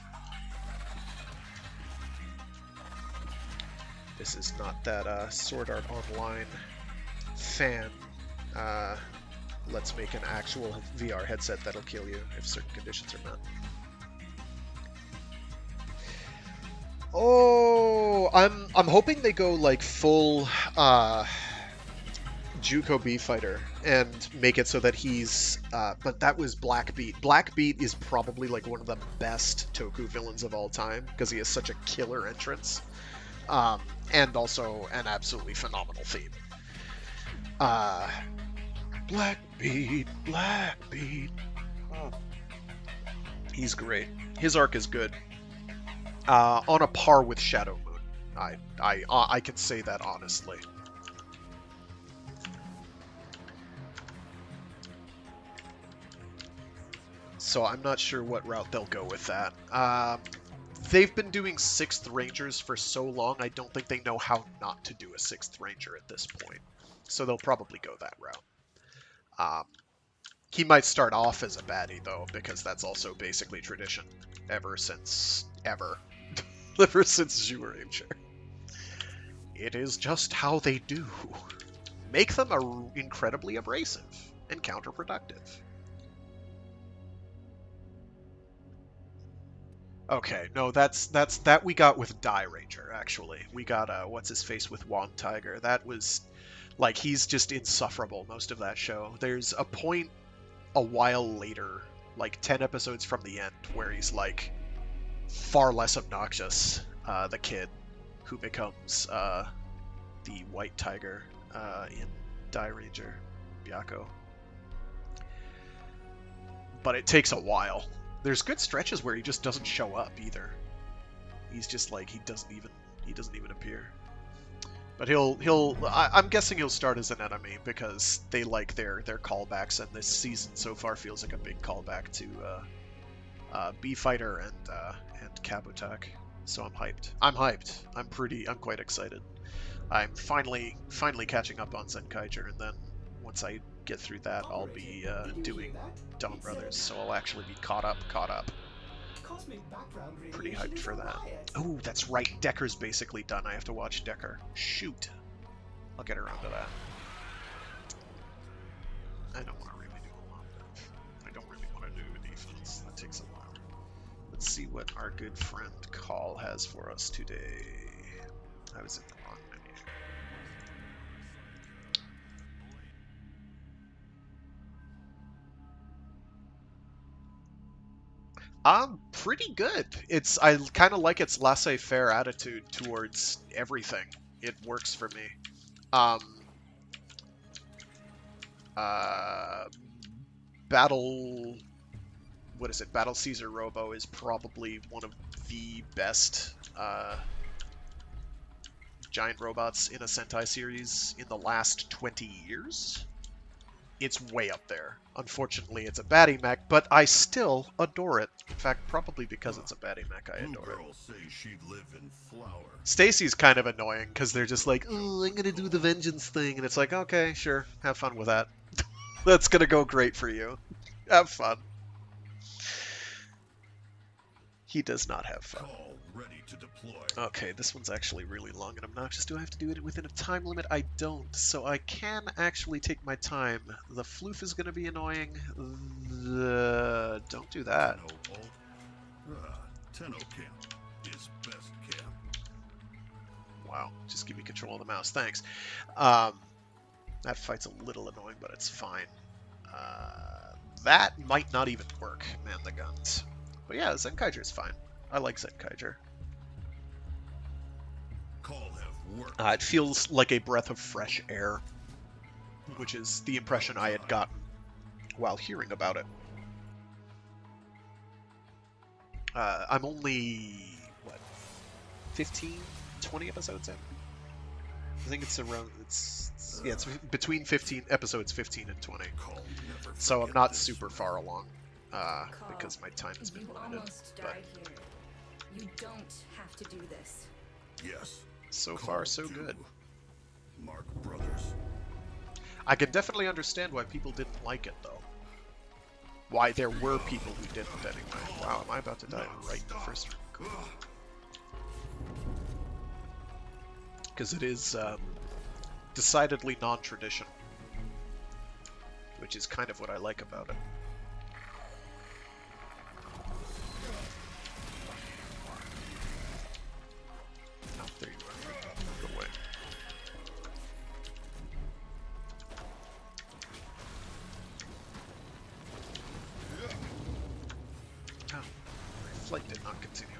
S1: This is not that Sword Art Online fan, let's make an actual VR headset that'll kill you if certain conditions are met. Oh, I'm hoping they go like full Juko B fighter and make it so that he's but that was Blackbeat. Blackbeat is probably like one of the best Toku villains of all time because he has such a killer entrance. And also an absolutely phenomenal theme. Blackbeat. He's great. His arc is good. On a par with Shadow Moon. I can say that honestly. So I'm not sure what route they'll go with that. They've been doing 6th Rangers for so long, I don't think they know how not to do a 6th Ranger at this point. So they'll probably go that route. He might start off as a baddie, though, because that's also basically tradition. Ever since Zhu Ranger. It is just how they do. Make them incredibly abrasive and counterproductive. Okay, no, that we got with Die Ranger, actually. We got what's his face with Wand Tiger. That was like, he's just insufferable most of that show. There's a point a while later, like 10 episodes from the end, where he's like far less obnoxious, the kid who becomes the White Tiger in Die Ranger, Byakko. But it takes a while. There's good stretches where he just doesn't show up either. He's just like, he doesn't even appear. But I'm guessing he'll start as an enemy because they like their callbacks, and this season so far feels like a big callback to B-Fighter and Kabutak. So I'm hyped. I'm quite excited. I'm finally catching up on Zenkaiger, and then once I get through that, I'll be doing Dawn Brothers, so I'll actually be caught up. Pretty hyped for that. Oh, that's right, Decker's basically done. I have to watch Decker. Shoot. I'll get around to that. I don't want to really do a lot. I don't really want to do defense. That takes a while. Let's see what our good friend Call has for us today. I was in the wrong menu. Pretty good. I kind of like its laissez-faire attitude towards everything. It works for me. Battle Caesar Robo is probably one of the best giant robots in a Sentai series in the last 20 years. It's way up there. Unfortunately, it's a baddie mech, but I still adore it. In fact, probably because it's a baddie mech, I adore it.
S2: Say she'd live in flour.
S1: Stacy's kind of annoying because they're just like, oh, I'm gonna do the vengeance thing, and it's like, okay, sure, have fun with that. That's gonna go great for you. Have fun. He does not have fun.
S2: Call ready to deploy.
S1: Okay, this one's actually really long and obnoxious. Do I have to do it within a time limit? I don't, so I can actually take my time. The floof is going to be annoying. Don't do that.
S2: Tenno camp is best camp.
S1: Wow, just give me control of the mouse, thanks. That fight's a little annoying, but it's fine. That might not even work, man the guns. But yeah, Zenkaiger is fine. I like Zenkaiger. It feels like a breath of fresh air, which is the impression I had gotten while hearing about it. I'm only, 15, 20 episodes in? I think it's around, it's between 15, episodes 15 and 20. So I'm not super far along, because my time has been limited.
S6: Almost died here. You don't have to do this.
S2: Yes.
S1: So far, so good.
S2: Mark Brothers.
S1: I can definitely understand why people didn't like it, though. Why there were people who didn't, anyway. Wow, am I about to die right in the first room? Cool. Because it is decidedly non-traditional, which is kind of what I like about it. Oh, there you are. Go away. Oh, my flight did not continue.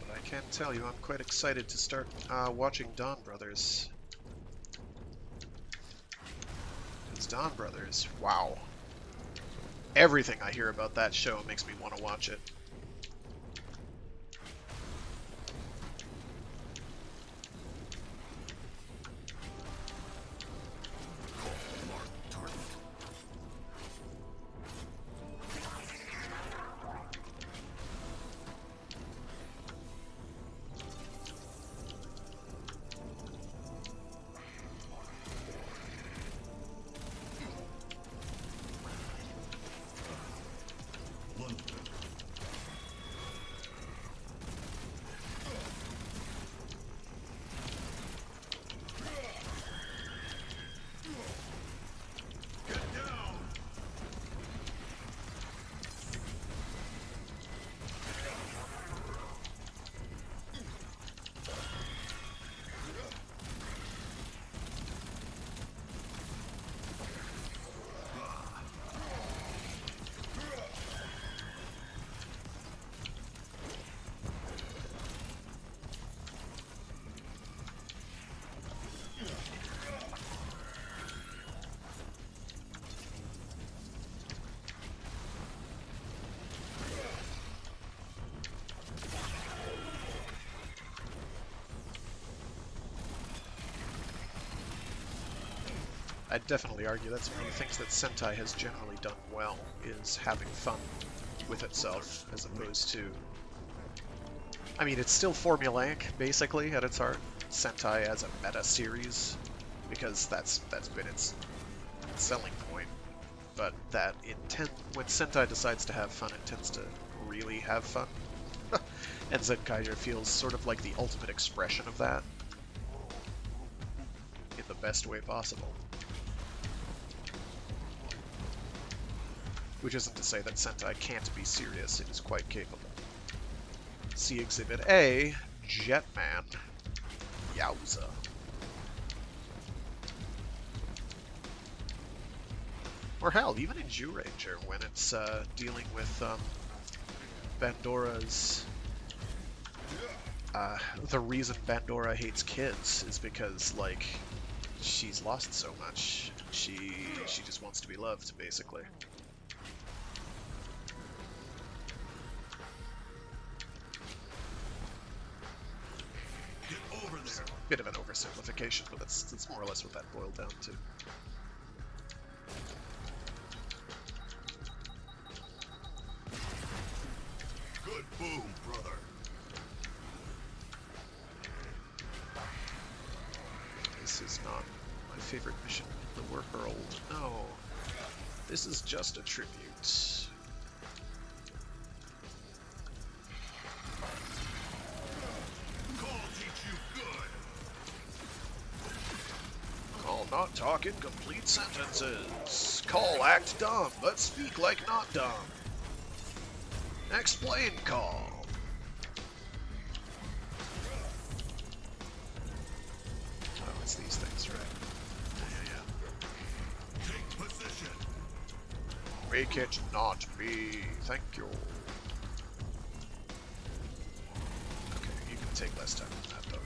S1: I can't tell you, I'm quite excited to start watching Dawn Brothers. It's Dawn Brothers, wow. Everything I hear about that show makes me want to watch it. I'd definitely argue that's one of the things that Sentai has generally done well, is having fun with itself, as opposed to... I mean, it's still formulaic, basically, at its heart. Sentai as a meta-series, because that's been its selling point. But that when Sentai decides to have fun, it tends to really have fun. And Zenkaiger feels sort of like the ultimate expression of that, in the best way possible. Which isn't to say that Sentai can't be serious, it is quite capable. See Exhibit A, Jetman. Yowza. Or hell, even in Jew Ranger, when it's dealing with Bandora's... the reason Bandora hates kids is because, like, she's lost so much. She just wants to be loved, basically.
S2: Get over there.
S1: Bit of an oversimplification, but that's more or less what that boiled down to.
S2: Good boom, brother.
S1: This is not my favorite mission. The War Herald. No. This is just a tribute.
S2: Call teach you good.
S1: Call not talk in complete sentences. Call act dumb, but speak like not dumb. Explain call. Oh, it's these things, right? Yeah.
S2: Take position.
S1: Make it not me. Thank you. Okay, you can take less time than that, though.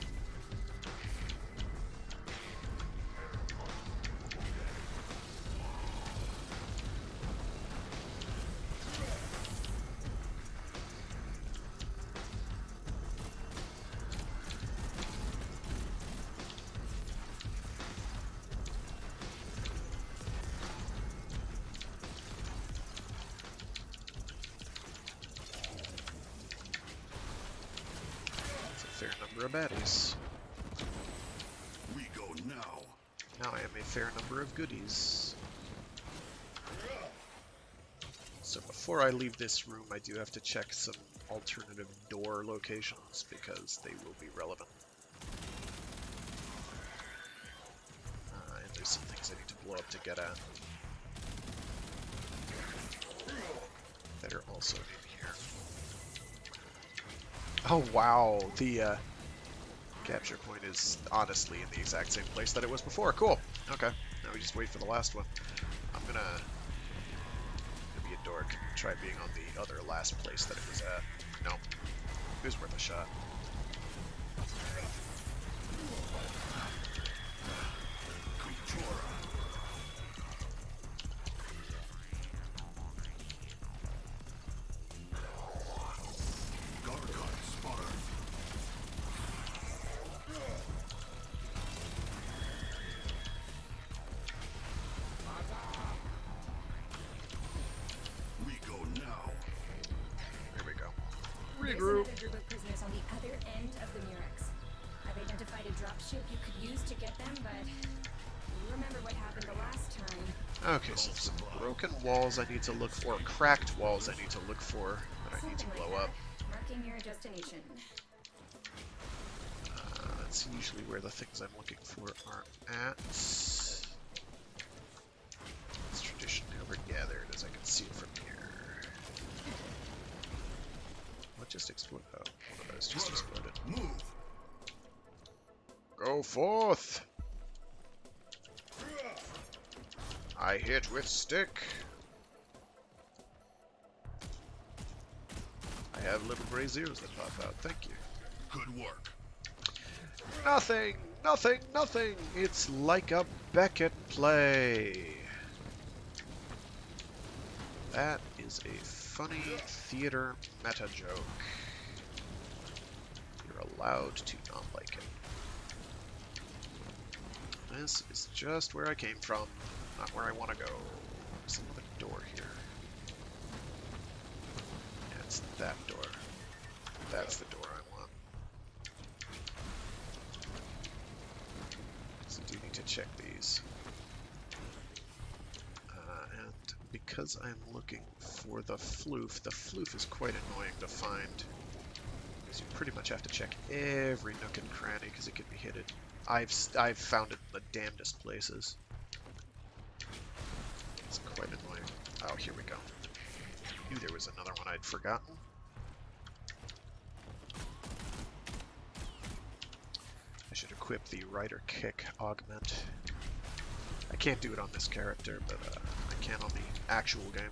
S1: Fair number of baddies.
S2: We go now.
S1: Now I am a fair number of goodies. So before I leave this room, I do have to check some alternative door locations because they will be relevant. And there's some things I need to blow up to get at that are also in here. Oh wow, the capture point is honestly in the exact same place that it was before. Cool. Okay, now we just wait for the last one. I'm gonna be a dork and try being on the other last place that it was at. No, it was worth a shot.
S8: There's another group of prisoners on the other end of the Murex. I've identified a dropship you could use to get them, but you remember what happened the last time.
S1: Okay, so some broken walls I need to look for, cracked walls I need to look for, that I need to
S8: Something
S1: blow
S8: like
S1: up.
S8: that. Marking your destination.
S1: That's usually where the things I'm looking for are at. It's traditionally overgathered, as I can see it from here. What just exploded? Oh, one of those just exploded.
S2: Move.
S1: Go forth! I hit with stick. I have little braziers that pop out. Thank you.
S2: Good work.
S1: Nothing! Nothing! Nothing! It's like a Beckett play. That is a funny theater meta joke. You're allowed to not like it. This is just where I came from, not where I want to go. There's another door here. Yeah, it's that door. That's the door I want. So I do need to check these. And because I'm looking for the floof is quite annoying to find. Because you pretty much have to check every nook and cranny because it can be hidden. I've found it in the damnedest places. It's quite annoying. Oh, here we go. Knew there was another one I'd forgotten. I should equip the Rider Kick Augment. I can't do it on this character, but I can on the actual game.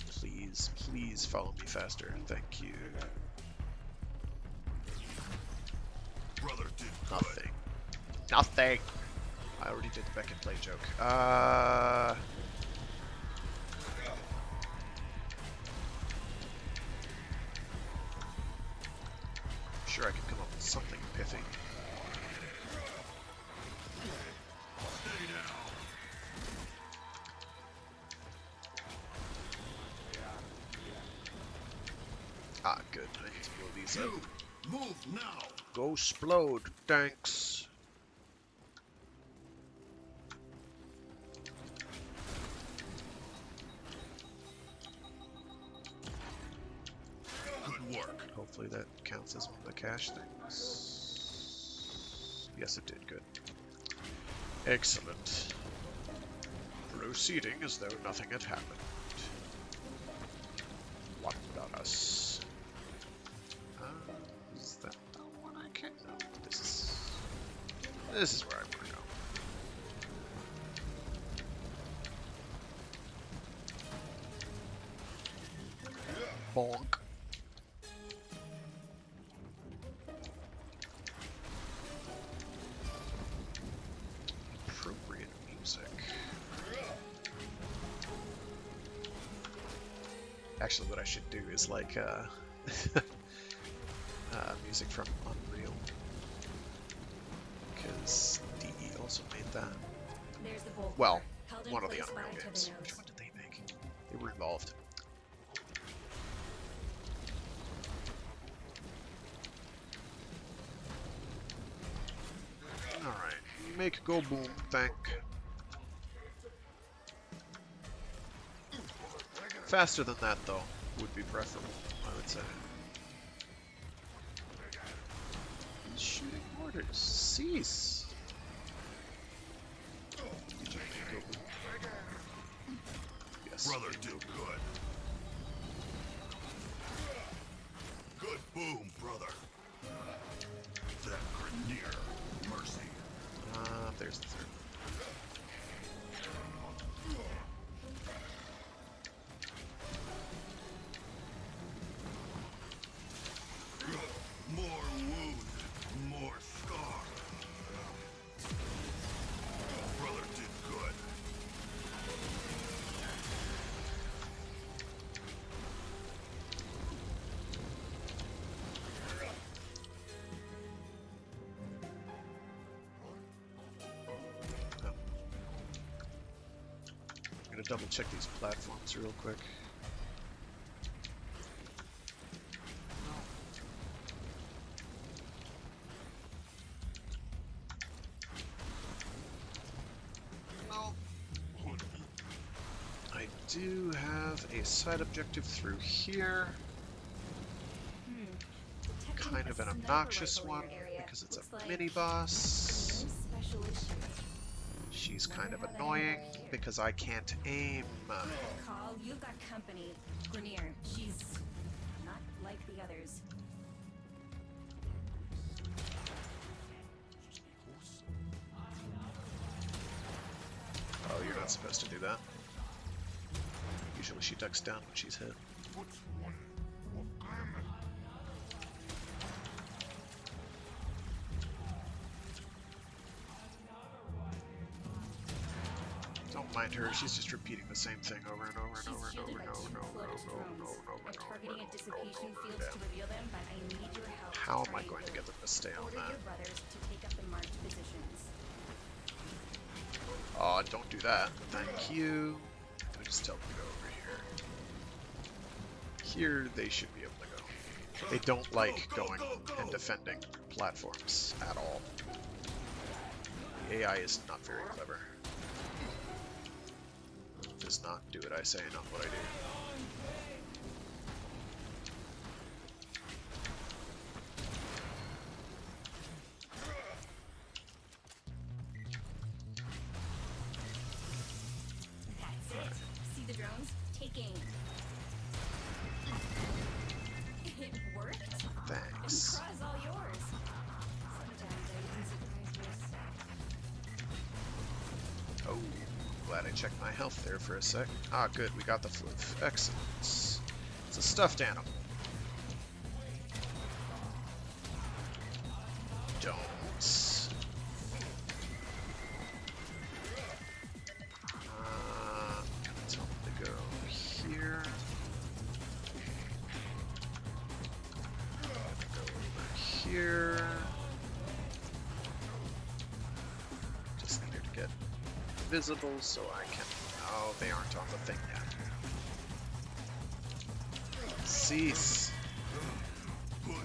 S1: Please, please follow me faster. Thank you.
S2: Brother did good.
S1: Nothing. Nothing! I already did the Beck and Play joke. Sure I can come up with something pithy.
S2: Stay down.
S1: Ah, good. I need to blow these up.
S2: You move now.
S1: Go explode, thanks.
S2: Good work.
S1: Hopefully that counts as one of the cash things. Yes, it did. Good. Excellent. Proceeding as though nothing had happened. Wondrous. Is that the one I can't? No, this is where I want to go. Bonk. Appropriate music. Actually, what I should do is like music from Unreal, because DE also made that.
S8: There's the bolt.
S1: Well,
S8: Held in
S1: one of the
S8: place
S1: Unreal
S8: by
S1: games.
S8: Antonio's.
S1: Which one did they make? They were involved. Alright, make go boom, thank. Faster than that, though, would be preferable, I would say. Shooting mortars, cease! Yes.
S2: Brother did good. Good boom, brother. That Grineer. Mercy.
S1: There's the third.
S2: More wound, more scar. Brother did good.
S1: I'm gonna double check these platforms real quick. No. I do have a side objective through here. Kind of an obnoxious one because it's a mini boss.
S8: Special issue.
S1: She's kind of annoying because I can't aim.
S8: Call, you've got company. Grineer, she's not like the others.
S1: Oh, you're not supposed to do that. Usually she ducks down when she's hit. Don't mind her, she's just repeating the same thing over and over and over and over and over and over and over and over and over
S8: I'm targeting at dissipation fields
S1: and
S8: to reveal them, but I need your help.
S1: How am I
S8: Trying
S1: going to get them to stay on
S8: order
S1: that?
S8: your brothers to take up the marked positions.
S1: Oh, don't do that. Thank you. I just tell them to go over here. Here, they should be able to go. They don't like going and defending platforms at all. The AI is not very clever. Does not do what I say, not what I do.
S8: That's it. See the drones? Taking. It worked?
S1: Thanks.
S8: Craw's all yours. Sometimes I even surprise myself.
S1: Oh, glad I checked my health there for a sec. Ah, good, we got the floof. Excellent. It's a stuffed animal. Don't. Gonna tell them to go here. Gonna go over here. Just need her to get visible so I can. Oh, they aren't on the thing yet. Cease.
S2: Push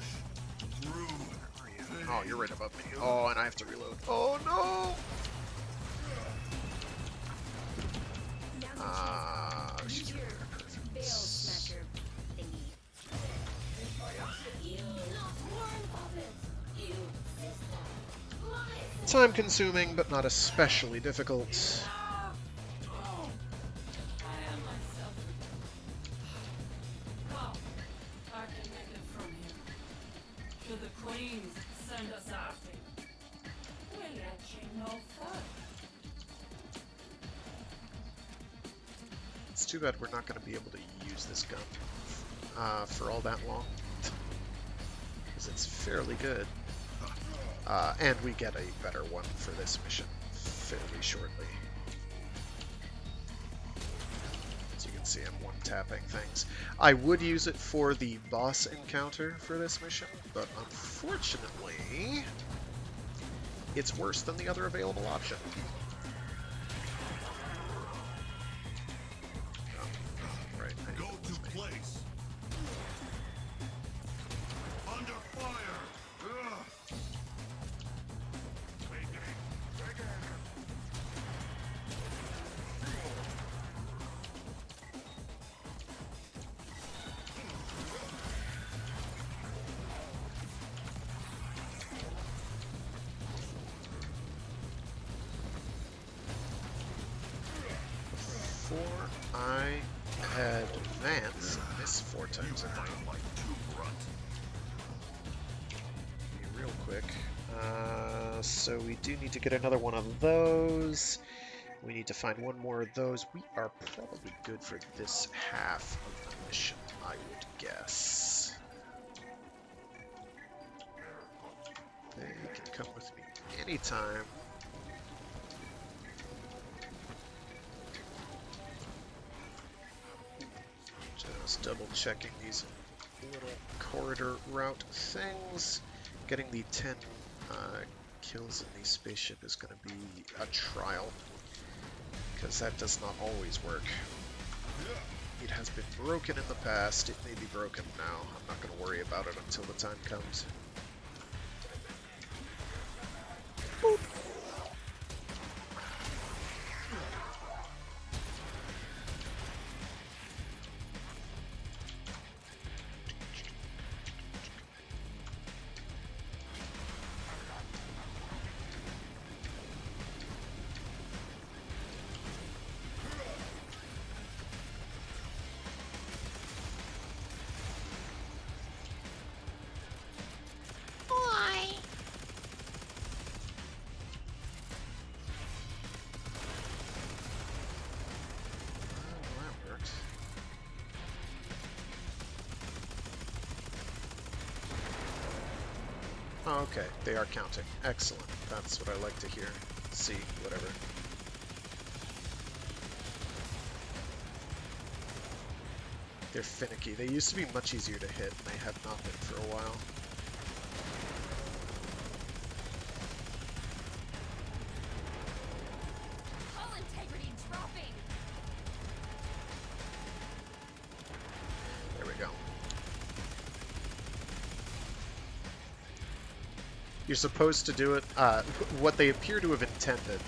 S2: through.
S1: Where are you? Oh, you're right above me. Oh, and I have to reload. Oh no! She's right there. Perfect.
S8: Veil smasher thingy.
S1: Time consuming, but not especially difficult. It's too bad we're not going to be able to use this gun for all that long, because it's fairly good. And we get a better one for this mission fairly shortly. As you can see, I'm one-tapping things. I would use it for the boss encounter for this mission, but unfortunately, it's worse than the other available option. Oh, right. I need
S2: Go
S1: it
S2: to
S1: with me.
S2: place. Under fire. Ugh.
S1: Before I advance, and miss 4 times in my be real quick. So we do need to get another one of those. We need to find one more of those. We are probably good for this half of the mission, I would guess. They can come with me anytime. Just double checking these little corridor route things. Getting the 10 kills in the spaceship is going to be a trial, because that does not always work. It has been broken in the past, it may be broken now. I'm not going to worry about it until the time comes. Boop. That worked. Oh, okay, they are counting. Excellent. That's what I like to hear. See, whatever. They're finicky. They used to be much easier to hit, and they have not been for a while. You're supposed to do it. What they appear to have intended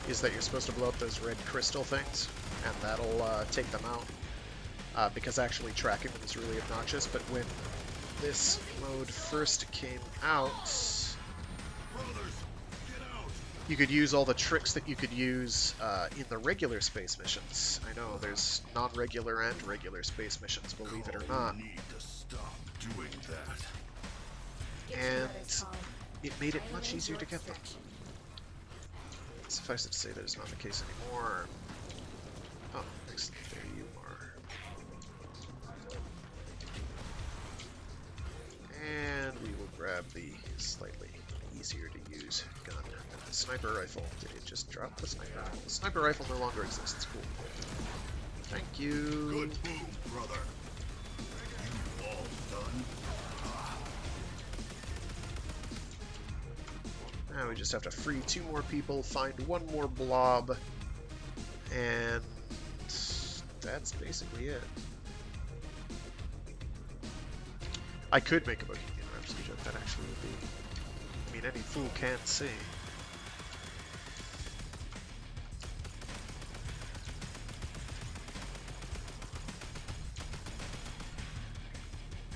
S1: is that you're supposed to blow up those red crystal things, and that'll take them out. Because actually tracking them is really obnoxious. But when this mode first came out, you could use all the tricks that you could use in the regular space missions. I know there's non-regular and regular space missions, believe it or not.
S2: Need to stop doing that.
S1: And it made it much easier to get them. Suffice it to say that is not the case anymore. Oh, next, there you are. And we will grab the slightly easier to use gun. The sniper rifle. Did it just drop the sniper rifle? The sniper rifle no longer exists. Cool. Thank you.
S2: Good move, brother. You all done?
S1: Now we just have to free 2 more people, find 1 more blob, and that's basically it. I could make a Bohemian Rhapsody joke, that actually would be... I mean, any fool can see.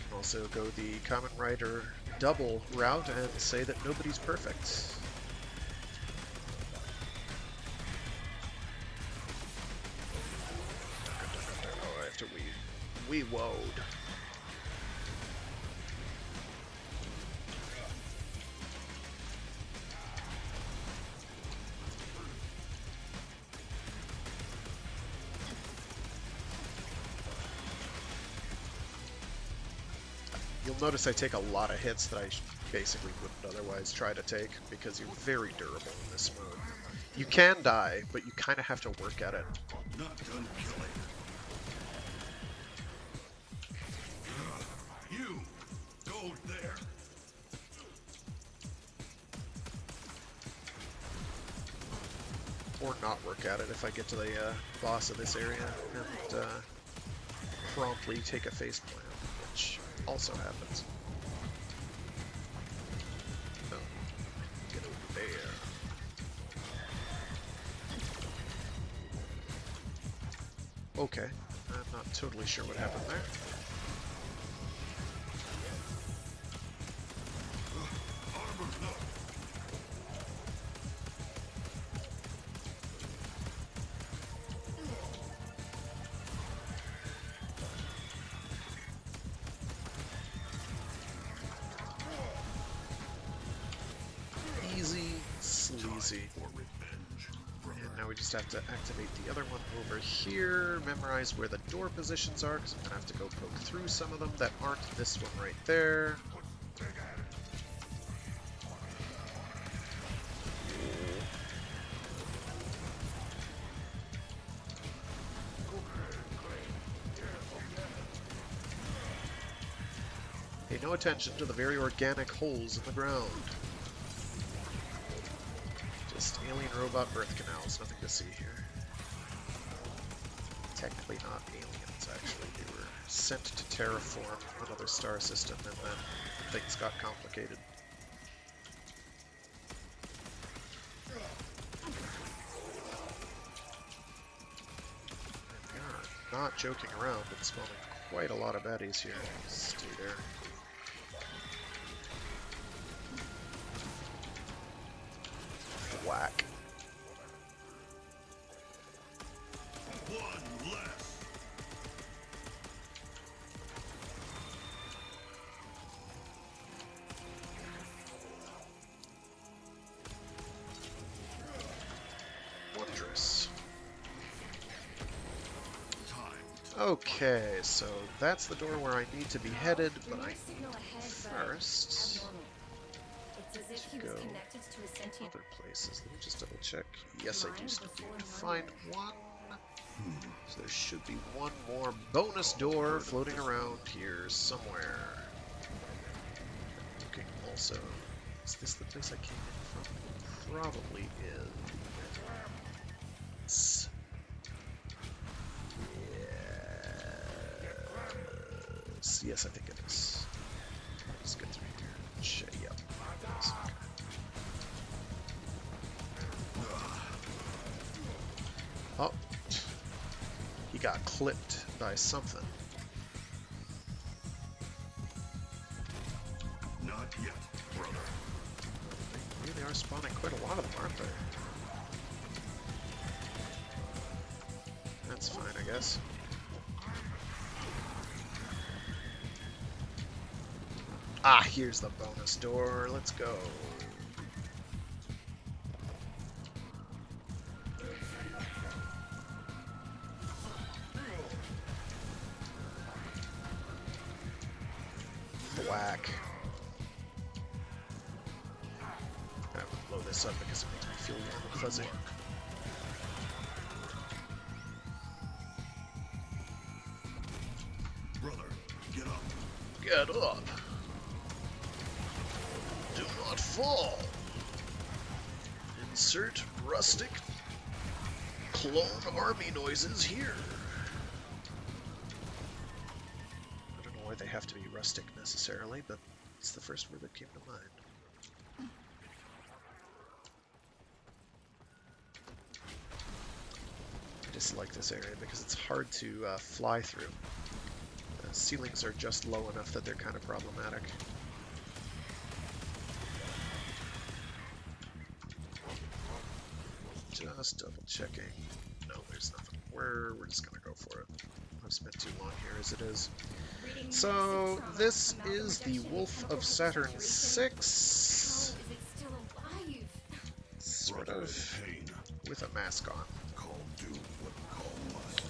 S1: Can also go the Common Rider double route and say that nobody's perfect. Oh, I have to wee-woed. You'll notice I take a lot of hits that I basically wouldn't otherwise try to take, because you're very durable in this mode. You can die, but you kind of have to work at it.
S2: Not done killing. You! Go there!
S1: Or not work at it if I get to the boss of this area and promptly take a face plant, which also happens. Oh, get over there. Okay, I'm not totally sure what happened there. Easy, sleazy. And now we just have to activate the other one over here, memorize where the door positions are, because I'm going to have to go poke through some of them that aren't this one right there. Pay no attention to the very organic holes in the ground. Just alien robot birth canals, nothing to see here. Technically not aliens, actually. They were sent to terraform another star system, and then things got complicated. And we are not joking around and spawning quite a lot of baddies here. Stay there. Whack.
S2: One less.
S1: Wondrous.
S2: Time.
S1: Okay, so that's the door where I need to be headed, but I
S8: Signal
S1: need
S8: ahead, but
S1: first
S8: abnormal. It's as if he was
S1: go
S8: connected to a sentient.
S1: other places. Let me just double check. Yes, I do need to find one. So there should be one more bonus door floating around here somewhere. Looking also. Is this the place I came in from? Probably is. Yes, I think it is. Let's get through here. Yep. he got clipped by something.
S2: Not yet, brother.
S1: They really are spawning quite a lot of them, aren't they? That's fine, I guess. Ah, here's the bonus door. Let's go. Whack. I would blow this up because it makes me feel warm and fuzzy.
S2: Brother, get up.
S1: Get up. Do not fall. Insert rustic clone army noises here. I don't know why they have to be rustic necessarily, but it's the first word that came to mind. I dislike this area because it's hard to fly through. The ceilings are just low enough that they're kind of problematic. Just double checking. No, there's nothing. We're just gonna go for it. I've spent too long here as it is. So this is the Wolf of Saturn 6,
S8: How is it still alive?
S1: sort
S2: Brother
S1: of
S2: in pain.
S1: with a mask on.
S2: Call doom what call must.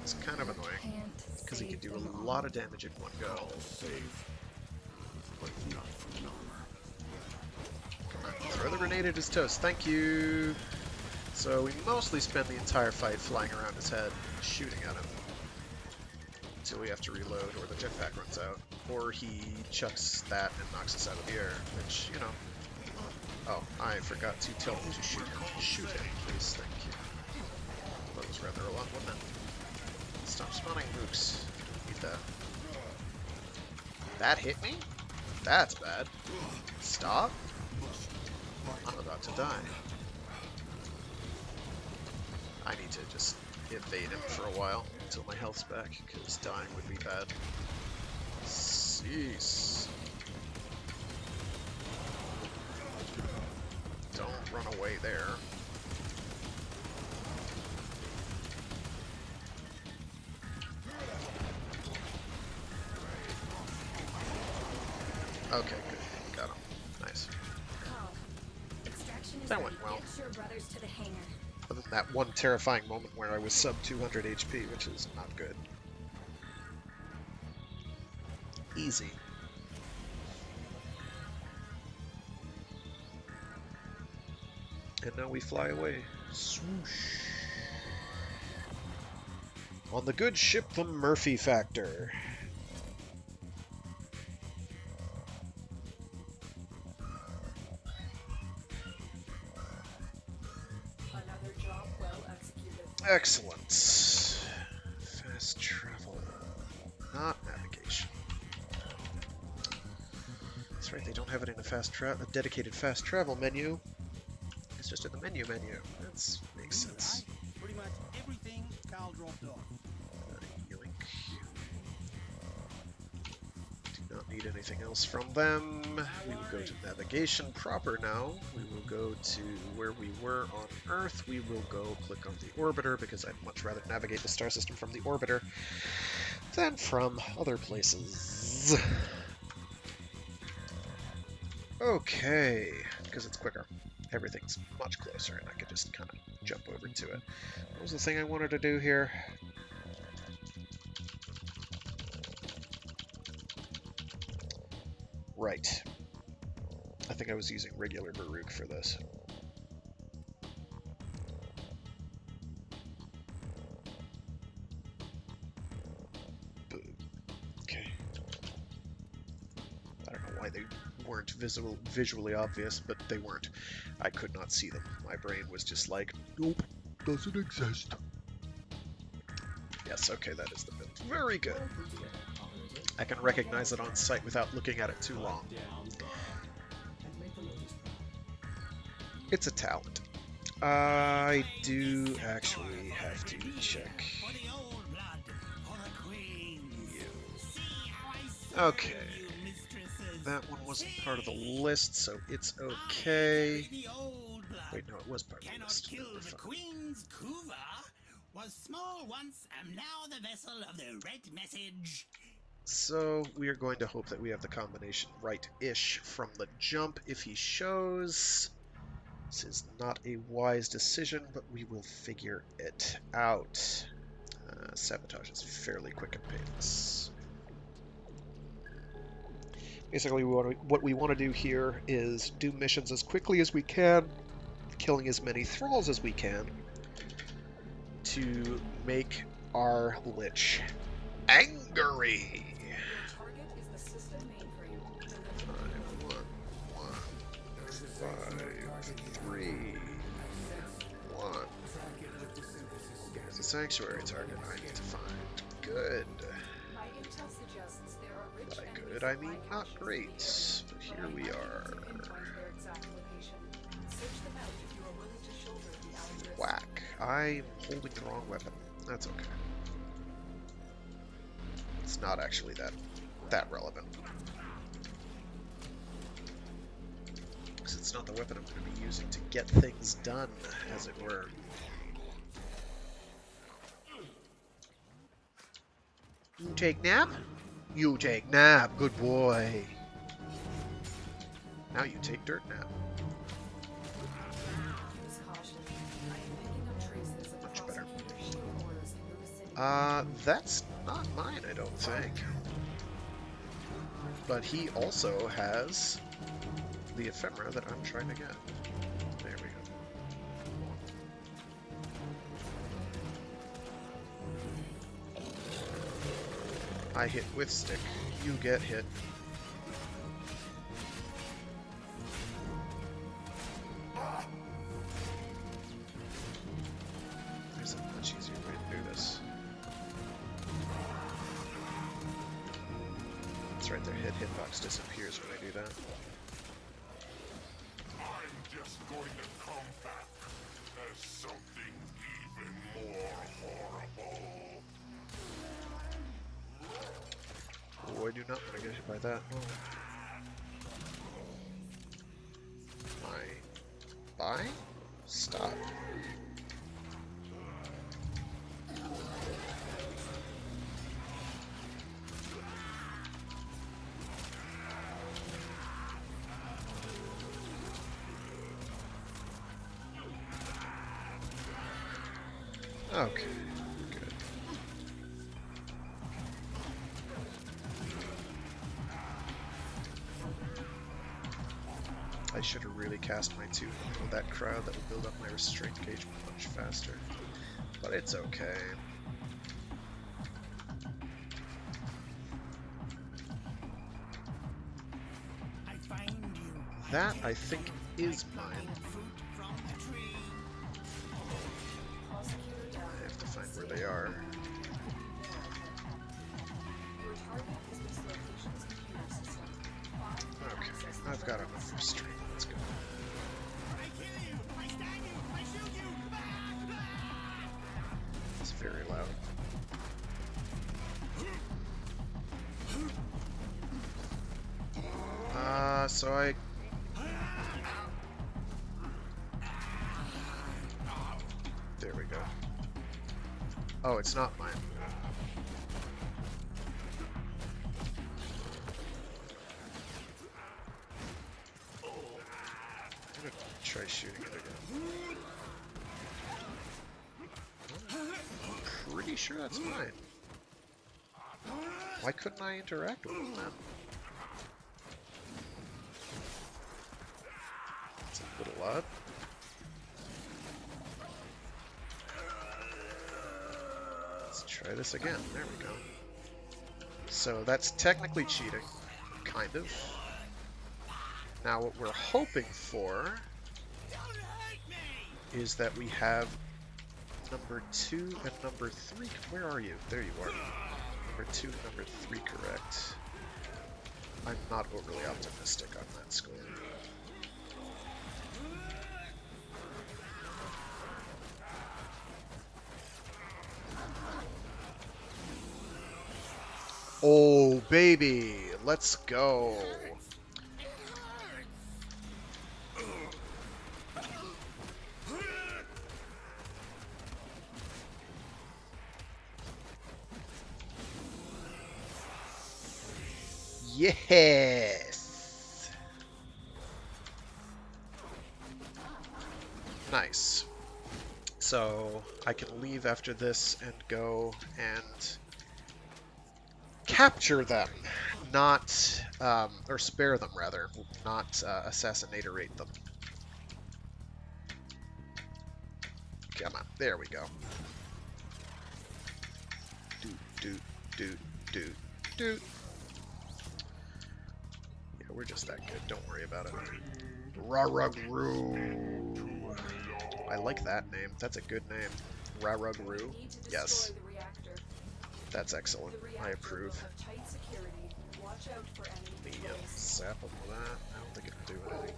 S1: It's kind of annoying
S8: Can't
S1: because he can
S8: save
S1: do
S8: them
S1: a
S8: all.
S1: lot of damage in one go.
S2: Call safe. But not from armor.
S1: Throw the grenade at his toast. Thank you. So we mostly spend the entire fight flying around his head, shooting at him. Until we have to reload or the jetpack runs out. Or he chucks that and knocks us out of the air, which, you know. Oh, I forgot to tell him to shoot him. Shoot him, please. Thank you. That was rather a lot, wasn't it? Stop spawning nukes. Don't need that. That hit me? That's bad. Stop. I'm about to die. I need to just evade him for a while until my health's back, because dying would be bad. Cease. Don't run away there. Okay, good. Got him. Nice.
S8: Call. Extraction is
S1: That
S8: ready.
S1: went well.
S8: Get your brothers to the hangar.
S1: Other than that one terrifying moment where I was sub 200 HP, which is not good. Easy. And now we fly away. Swoosh. On the good ship, the Murphy Factor.
S4: Another job well executed.
S1: Excellent. Fast travel. Not navigation. That's right, they don't have it in a dedicated fast travel menu. It's just in the menu. That makes sense.
S9: Pretty much everything Kyle dropped off.
S1: Yoink. Do not need anything else from them. We will go to navigation proper now. We will go to where we were on Earth. We will go click on the orbiter because I'd much rather navigate the star system from the orbiter than from other places. Okay, because it's quicker. Everything's much closer and I can just kind of jump over to it. What was the thing I wanted to do here? Right. I think I was using regular Baruuk for this. Okay. I don't know why they weren't visually obvious, but they weren't. I could not see them. My brain was just like, nope, doesn't exist. Yes, okay, that is the build. Very good. I can recognize it on sight without looking at it too long. It's a talent. I do actually have to check.
S9: For the old blood, for the queens.
S1: You.
S9: See how I serve
S1: Okay.
S9: you, mistresses.
S1: That one wasn't part of the
S9: See,
S1: list, so it's
S9: I
S1: okay.
S9: carry the old blood.
S1: Wait, no, it was part of the
S9: Cannot
S1: list.
S9: kill
S1: We're
S9: the
S1: fine.
S9: queen's couver. Was small once, am now the vessel of the red message.
S1: So we are going to hope that we have the combination right-ish from the jump if he shows. This is not a wise decision, but we will figure it out. Sabotage is fairly quick and painless. Basically, what we want to do here is do missions as quickly as we can, killing as many thralls as we can, to make our Lich angry.
S4: Your target is the system mainframe.
S1: 5, 1, 1, 5, 3, 1. There's a sanctuary target I need to find. Good.
S4: My intel suggests there are rich
S1: By
S4: enemies
S1: good, I
S4: in
S1: mean
S4: my
S1: not
S4: caches
S1: great.
S4: in the
S1: But
S4: area,
S1: here
S4: but
S1: we
S4: I'm
S1: are.
S4: unable to pinpoint their exact location. Search them out if you are willing to shoulder the added risk.
S1: Whack. I'm holding the wrong weapon. That's okay. It's not actually that relevant. Because it's not the weapon I'm going to be using to get things done, as it were. You take nap? You take nap. Good boy. Now you take dirt nap.
S4: Use caution. I am picking up traces of
S1: Much better.
S4: prosecutor shield orders in the vicinity.
S1: That's not mine, I don't think. But he also has the ephemera that I'm trying to get. There we go. I hit with stick. You get hit. There's a much easier way to do this. That's right, their hitbox disappears when I do that.
S2: I'm just going to come back as something even more horrible.
S1: Oh, I do not want to get hit by that. Oh. Bye? Stop. Okay, good. I should have really cast my two with that crowd. That would build up my restraint gauge much faster. But it's okay.
S9: I find you.
S1: That, I think, is mine.
S9: Fruit from the tree.
S4: Prosecutor down.
S1: I have to find where they are.
S4: Your target is this location's computer system.
S1: Okay, I've got enough restraint. Let's go.
S9: I kill you. I stab you. I shoot you.
S1: It's very loud. So I... There we go. Oh, it's not mine. I'm gonna try shooting it again. I'm pretty sure that's mine. Why couldn't I interact with them then? It's a little odd. Let's try this again. There we go. So that's technically cheating. Kind of. Now what we're hoping for is that we have number 2 and number 3. Where are you? There you are. Number 2 and number 3 correct. I'm not overly optimistic on that score. Oh, baby. Let's go. Yes. Nice. So I can leave after this and go and capture them, not, or spare them rather, not assassinatorate them. Come on, there we go. Doot, doot, doot, doot, doot. Yeah, we're just that good, don't worry about it. Rarugru. I like that name, that's a good name. Rarugru. Yes. That's excellent. I approve. The zap them with that. I don't think it'll do anything.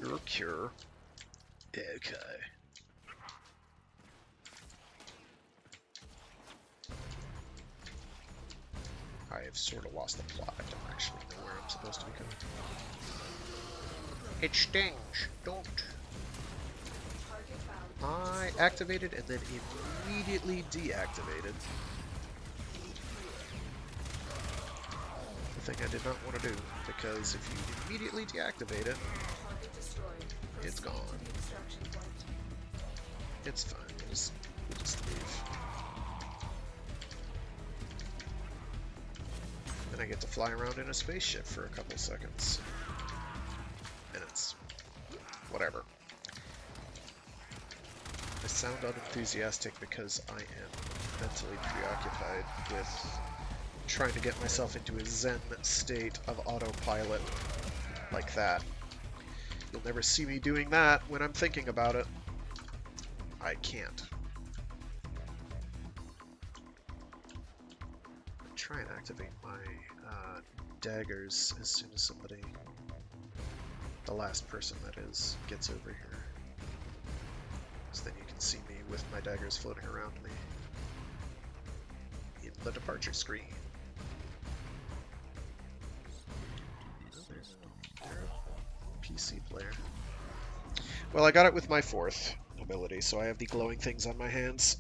S1: Your cure. Okay. I have sort of lost the plot. I don't actually know where I'm supposed to be going. It stings. Don't. I activated and then immediately deactivated. The thing I did not want to do, because if you immediately deactivate it, it's gone. It's fine. We'll just leave. Then I get to fly around in a spaceship for a couple seconds. Minutes. Whatever. I sound unenthusiastic because I am mentally preoccupied with trying to get myself into a zen state of autopilot like that. You'll never see me doing that when I'm thinking about it. I can't. Try and activate my daggers as soon as somebody, the last person that is, gets over here. So then you can see me with my daggers floating around me in the departure screen. Oh, there's a PC player. Well, I got it with my 4th ability, so I have the glowing things on my hands.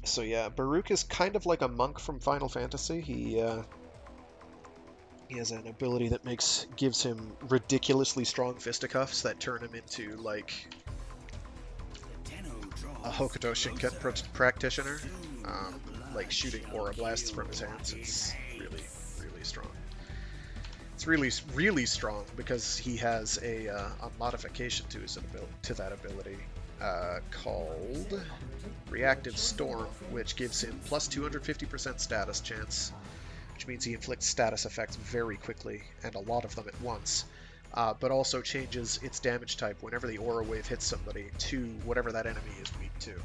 S1: So yeah, Baruuk is kind of like a monk from Final Fantasy. He has an ability that gives him ridiculously strong fisticuffs that turn him into like a Hokuto Shinken practitioner, like shooting aura blasts from his hands. It's really, really strong. It's really, really strong because he has a modification to that ability called Reactive Storm, which gives him plus 250% status chance, which means he inflicts status effects very quickly and a lot of them at once. But also changes its damage type whenever the aura wave hits somebody to whatever that enemy is weak to.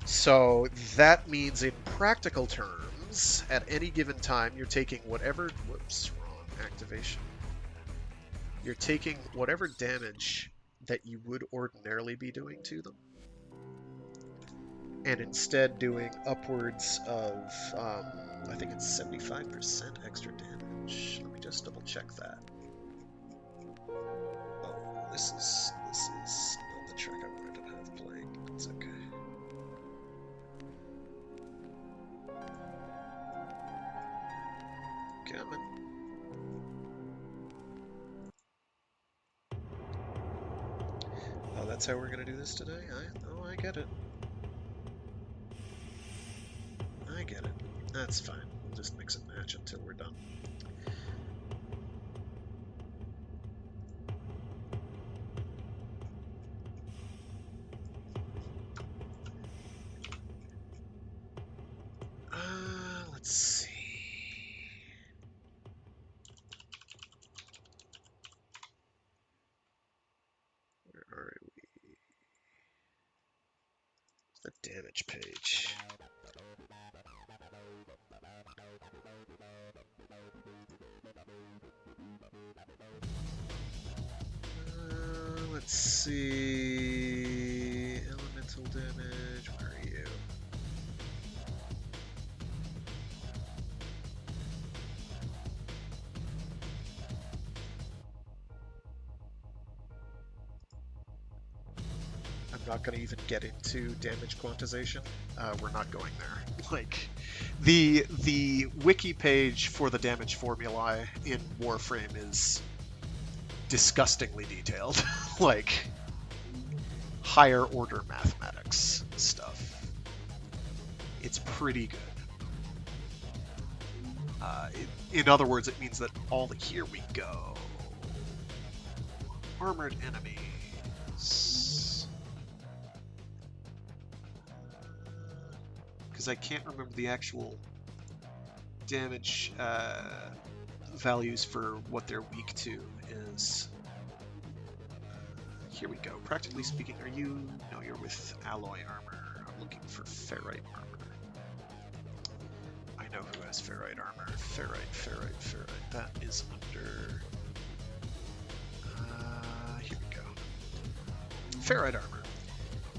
S1: So that means in practical terms, at any given time, you're taking whatever... Whoops, wrong activation. You're taking whatever damage that you would ordinarily be doing to them, and instead doing upwards of, I think it's 75% extra damage. Let me just double check that. Oh, this is not the track I wanted to have playing. It's okay. Coming. Oh, that's how we're gonna do this today? I get it. I get it. That's fine. We'll just mix and match until we're done. Let's see. Where are we? The damage page. Let's see. Elemental damage. Where are you? I'm not going to even get into damage quantization. We're not going there. Like, the wiki page for the damage formulae in Warframe is disgustingly detailed. Like, higher order mathematics stuff. It's pretty good. In other words, it means that here we go. Armored enemies. Because I can't remember the actual damage values for what they're weak to is. Here we go. Practically speaking, are you? No, you're with alloy armor. I'm looking for ferrite armor. I know who has ferrite armor. Ferrite. That is under. Here we go. Ferrite armor.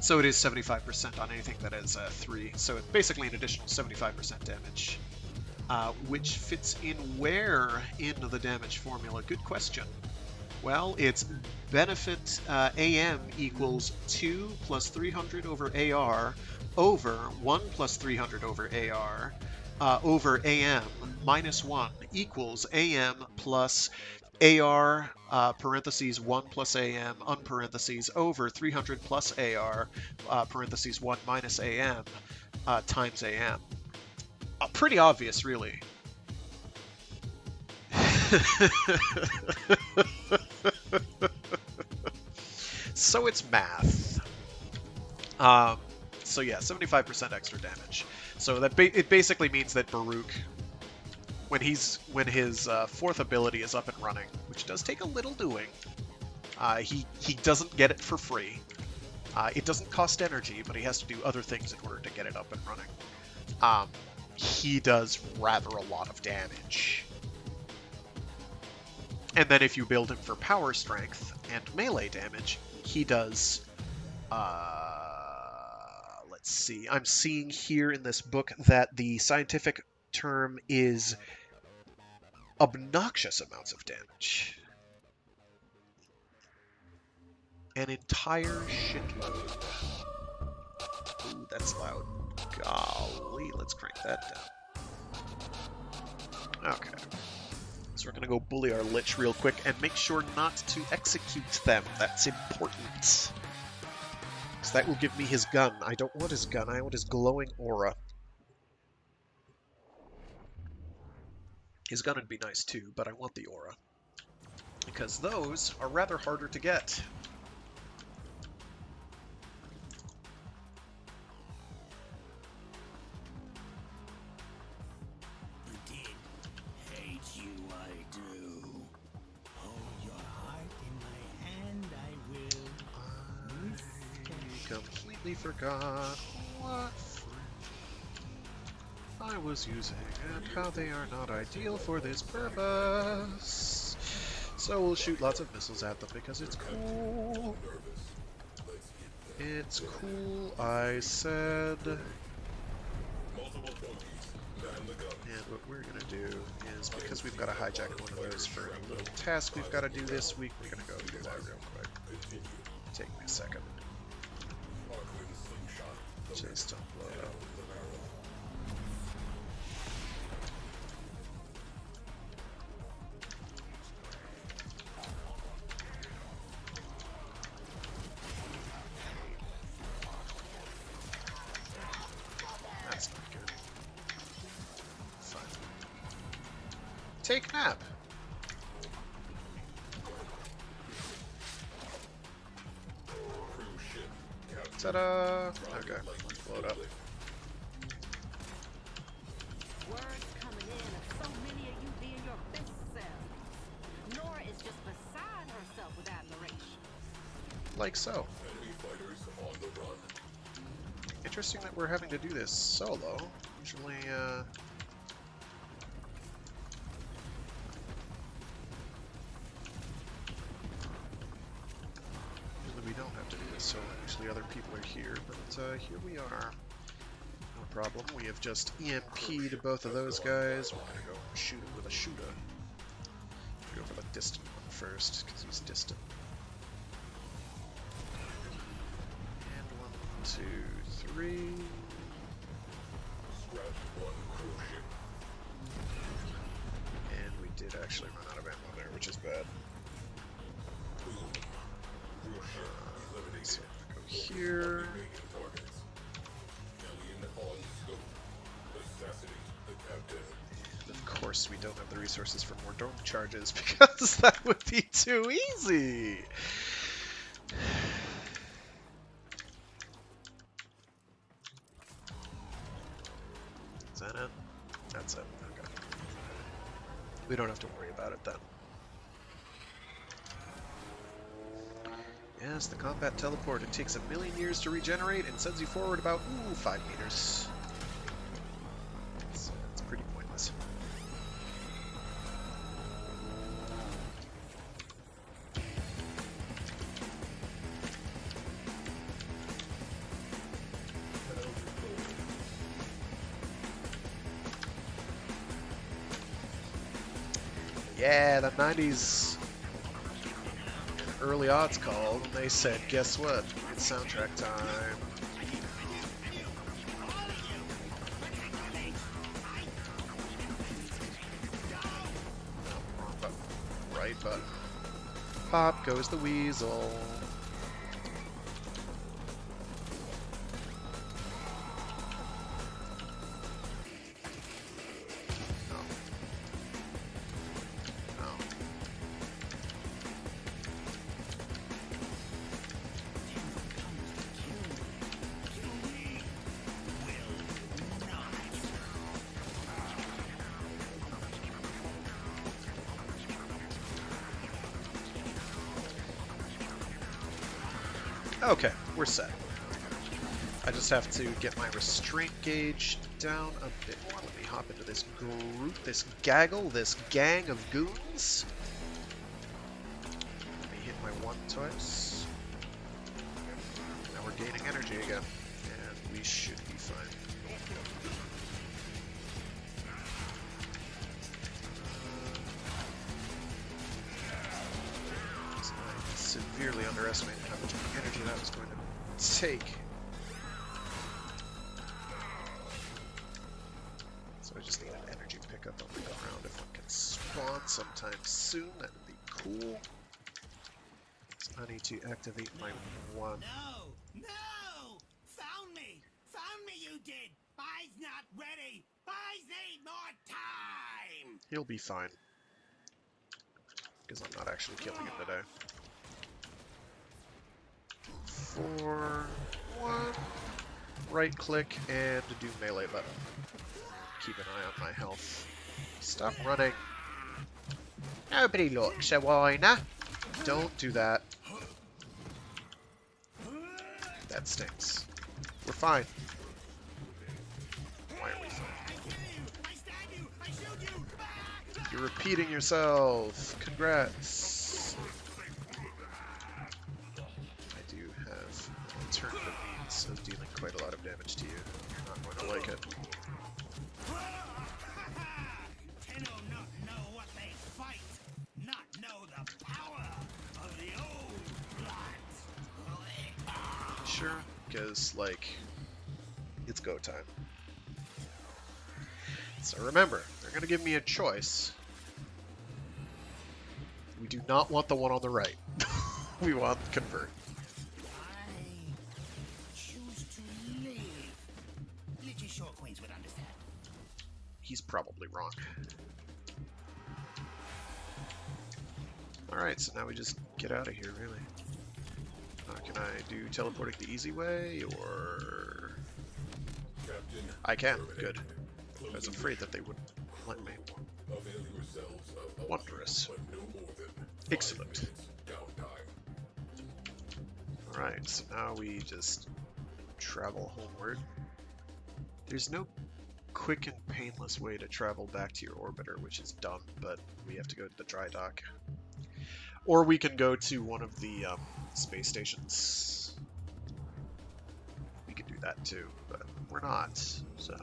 S1: So it is 75% on anything that is 3. So it's basically an additional 75% damage. Which fits in where in the damage formula? Good question. Well, it's benefit AM equals 2 plus 300 over AR over 1 plus 300 over AR over AM minus 1 equals AM plus AR parentheses 1 plus AM unparentheses over 300 plus AR parentheses 1 minus AM times AM. Pretty obvious, really. So it's math. So yeah, 75% extra damage. So that it basically means that Baruuk, when his 4th ability is up and running, which does take a little doing, he doesn't get it for free. It doesn't cost energy, but he has to do other things in order to get it up and running. He does rather a lot of damage. And then if you build him for power strength and melee damage, he does, let's see, I'm seeing here in this book that the scientific term is obnoxious amounts of damage. An entire shitload. Ooh, that's loud. Golly, let's crank that down. Okay. So we're going to go bully our Lich real quick and make sure not to execute them. That's important. So that will give me his gun. I don't want his gun. I want his glowing aura. His gun would be nice too, but I want the aura. Because those are rather harder to get. Completely forgot what I was using and how they are not ideal for this purpose. So we'll shoot lots of missiles at them because it's cool. It's cool, I said. And what we're gonna do is, because we've got to hijack one of those for a little task we've got to do this week, we're gonna go do that real quick. Take me a second. Just don't blow it up. That's not good. Fine. Take nap. Ta-da! Okay, let's blow it up. like so. Interesting that we're having to do this solo. Usually, usually we don't have to do this solo. Usually other people are here, but here we are. No problem. We have just EMP'd both of those guys. We're gonna go shoot him with a shooter. Go for the distant one first, because he's distant. And 1, 2, 3. And we did actually run out of ammo there, which is bad. So go here. And of course, we don't have the resources for more dome charges because that would be too easy. Is that it? That's it. Okay. We don't have to worry about it then. Yes, the combat teleport. It takes 1,000,000 years to regenerate and sends you forward about 5 meters. So it's pretty pointless. Yeah, the 90s early odds called, and they said, guess what? It's soundtrack time. No, wrong button. Right button. Pop goes the weasel. Okay, we're set. I just have to get my restraint gauge down a bit more. Let me hop into this group, this gaggle, this gang of goons. Let me hit my 1 twice. Now we're gaining energy again, and we should be fine. I severely underestimated how much energy that was going to take. So I just need an energy pickup on the ground. If one can spawn sometime soon, that would be cool. So I need to activate my 1.
S9: No! No! Found me! Found me, you did! I's not ready! I need more time!
S1: He'll be fine. Because I'm not actually killing him today. 4, 1. Right click and do melee button. Keep an eye on my health. Stop running. Nobody looks a whiner. Don't do that. That stinks. We're fine. Why are we fine? You're repeating yourself. Congrats. I do have an alternative means of dealing quite a lot of damage to you. You're not going to like it. Sure, because, like, it's go time. So remember, they're going to give me a choice. We do not want the one on the right. We want convert.
S9: I choose to live. Lich's short queens would understand.
S1: He's probably wrong. Alright, so now we just get out of here, really. Can I do teleporting the easy way, or... I can, good. I was afraid that they wouldn't let me. Wondrous. Excellent. Right, so now we just travel homeward. There's no quick and painless way to travel back to your orbiter, which is dumb, but we have to go to the dry dock. Or we can go to one of the space stations. We could do that too, but we're not, so...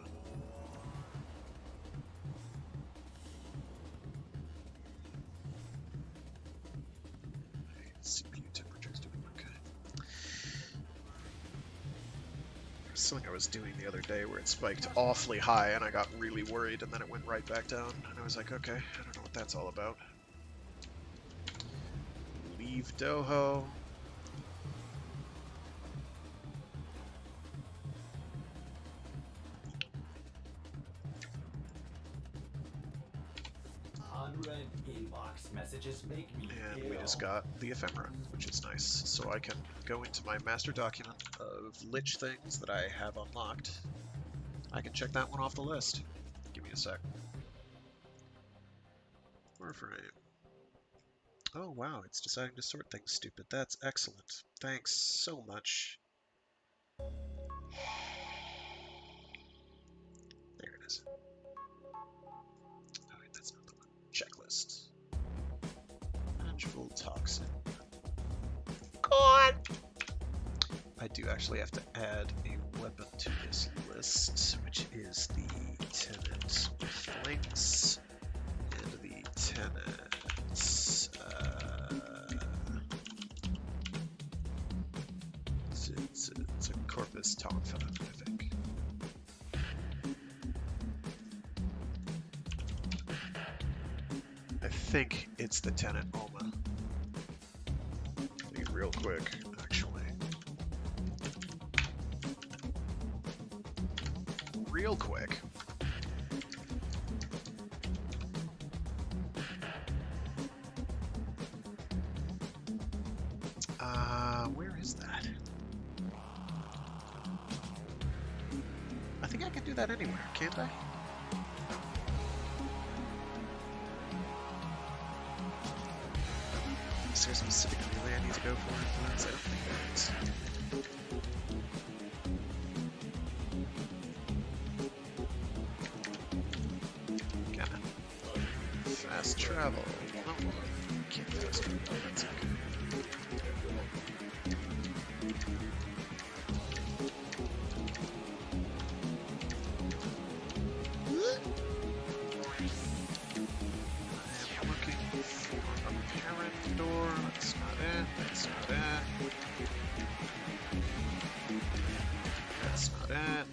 S1: CPU temperature's doing okay. There's something I was doing the other day where it spiked awfully high and I got really worried and then it went right back down. And I was like, okay, I don't know what that's all about. Leave Doho.
S5: Unread inbox messages make me
S1: And
S5: ill.
S1: we just got the ephemera, which is nice. So I can go into my master document of Lich things that I have unlocked. I can check that one off the list. Give me a sec. Warframe. Oh wow, it's deciding to sort things stupid. That's excellent. Thanks so much. There it is. Alright, that's not the one. Checklist. Magical toxin. Gone! I do actually have to add a weapon to this list, which is the tenant flanks and the tenants. It's a Corpus Tonfa, I think. I think it's the tenant Oma. Be real quick, actually. Real quick. Where is that? I think I can do that anywhere, can't I? Is there a specific relay I need to go for influence? I don't think there is. Got it. Fast travel. No, can't fast travel. That's okay.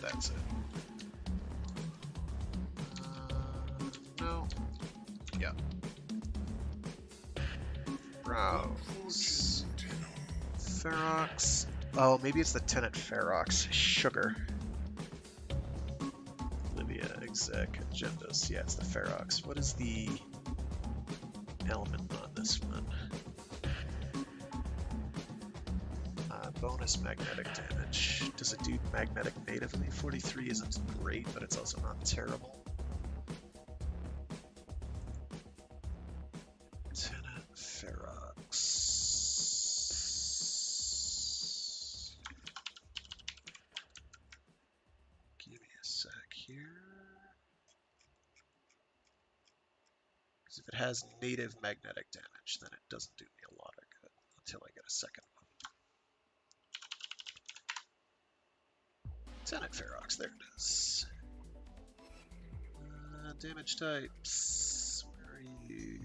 S1: That's it. No. Yeah. Browse. Ferox. Oh, maybe it's the tenant Ferox. Sugar. Livia, exec, agendas. Yeah, it's the Ferox. What is the element on this one? Bonus magnetic damage. Does it do magnetic natively? 43 isn't great, but it's also not terrible. Tenant Ferox. Give me a sec here. Because if it has native magnetic damage, then it doesn't do me a lot of good until I get a second one. Tenant Ferox, there it is. Damage types. Where are you?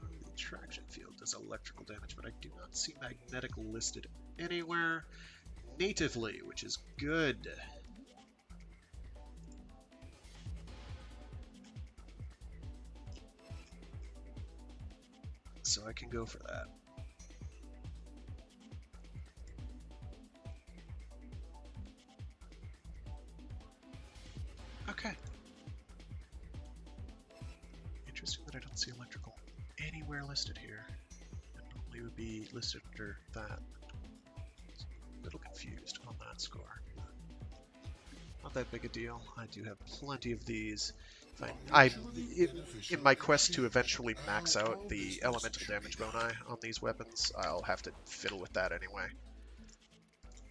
S1: The attraction field does electrical damage, but I do not see magnetic listed anywhere natively, which is good. So I can go for that. Okay. Interesting that I don't see electrical anywhere listed here. It normally would be listed under that. So I'm a little confused on that score. Not that big a deal. I do have plenty of these. In my quest to eventually max out the elemental damage boni on these weapons, I'll have to fiddle with that anyway.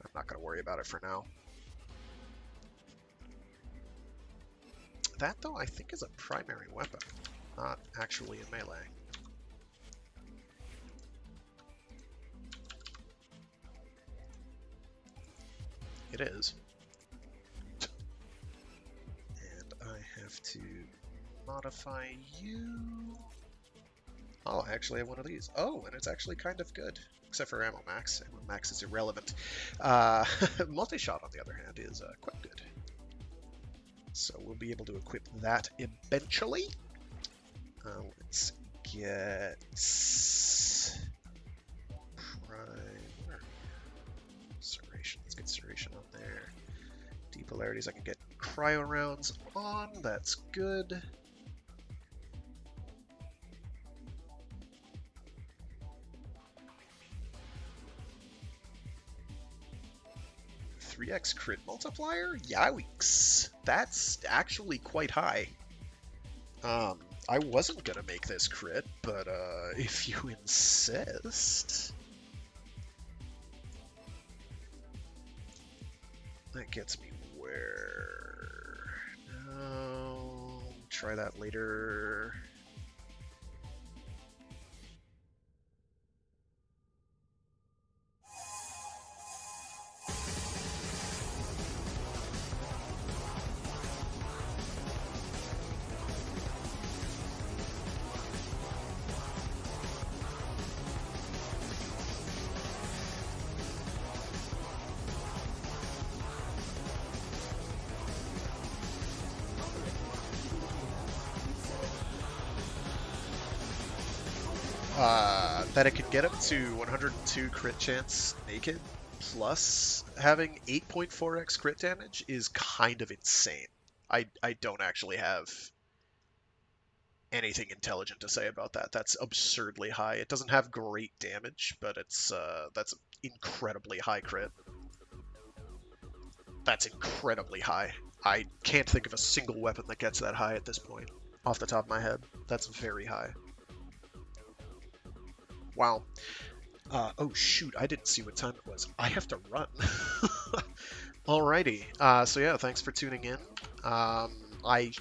S1: I'm not going to worry about it for now. That, though, I think is a primary weapon, not actually a melee. It is. And I have to modify you. Oh, I actually have one of these. Oh, and it's actually kind of good. Except for ammo max. Ammo max is irrelevant. Multi-shot, on the other hand, is quite good. So we'll be able to equip that eventually. Let's get Prime. Serration. Let's get Serration on there. Deep polarities I can get cryo rounds on. That's good. X crit multiplier? Yikes. That's actually quite high. I wasn't gonna make this crit, but if you insist. That gets me where? No, try that later. That it could get up to 102 crit chance naked, plus having 8.4x crit damage is kind of insane. I don't actually have anything intelligent to say about that. That's absurdly high. It doesn't have great damage, but that's incredibly high crit. That's incredibly high. I can't think of a single weapon that gets that high at this point, off the top of my head. That's very high. Wow. Oh shoot, I didn't see what time it was. I have to run. Alrighty. So yeah, thanks for tuning in. I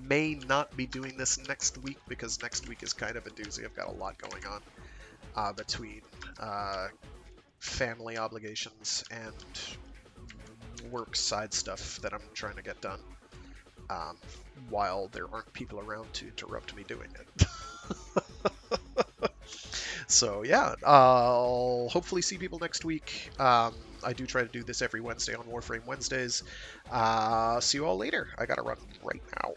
S1: may not be doing this next week because next week is kind of a doozy. I've got a lot going on between family obligations and work side stuff that I'm trying to get done while there aren't people around to interrupt me doing it. So yeah, I'll hopefully see people next week. I do try to do this every Wednesday on Warframe Wednesdays. See you all later. I gotta run right now.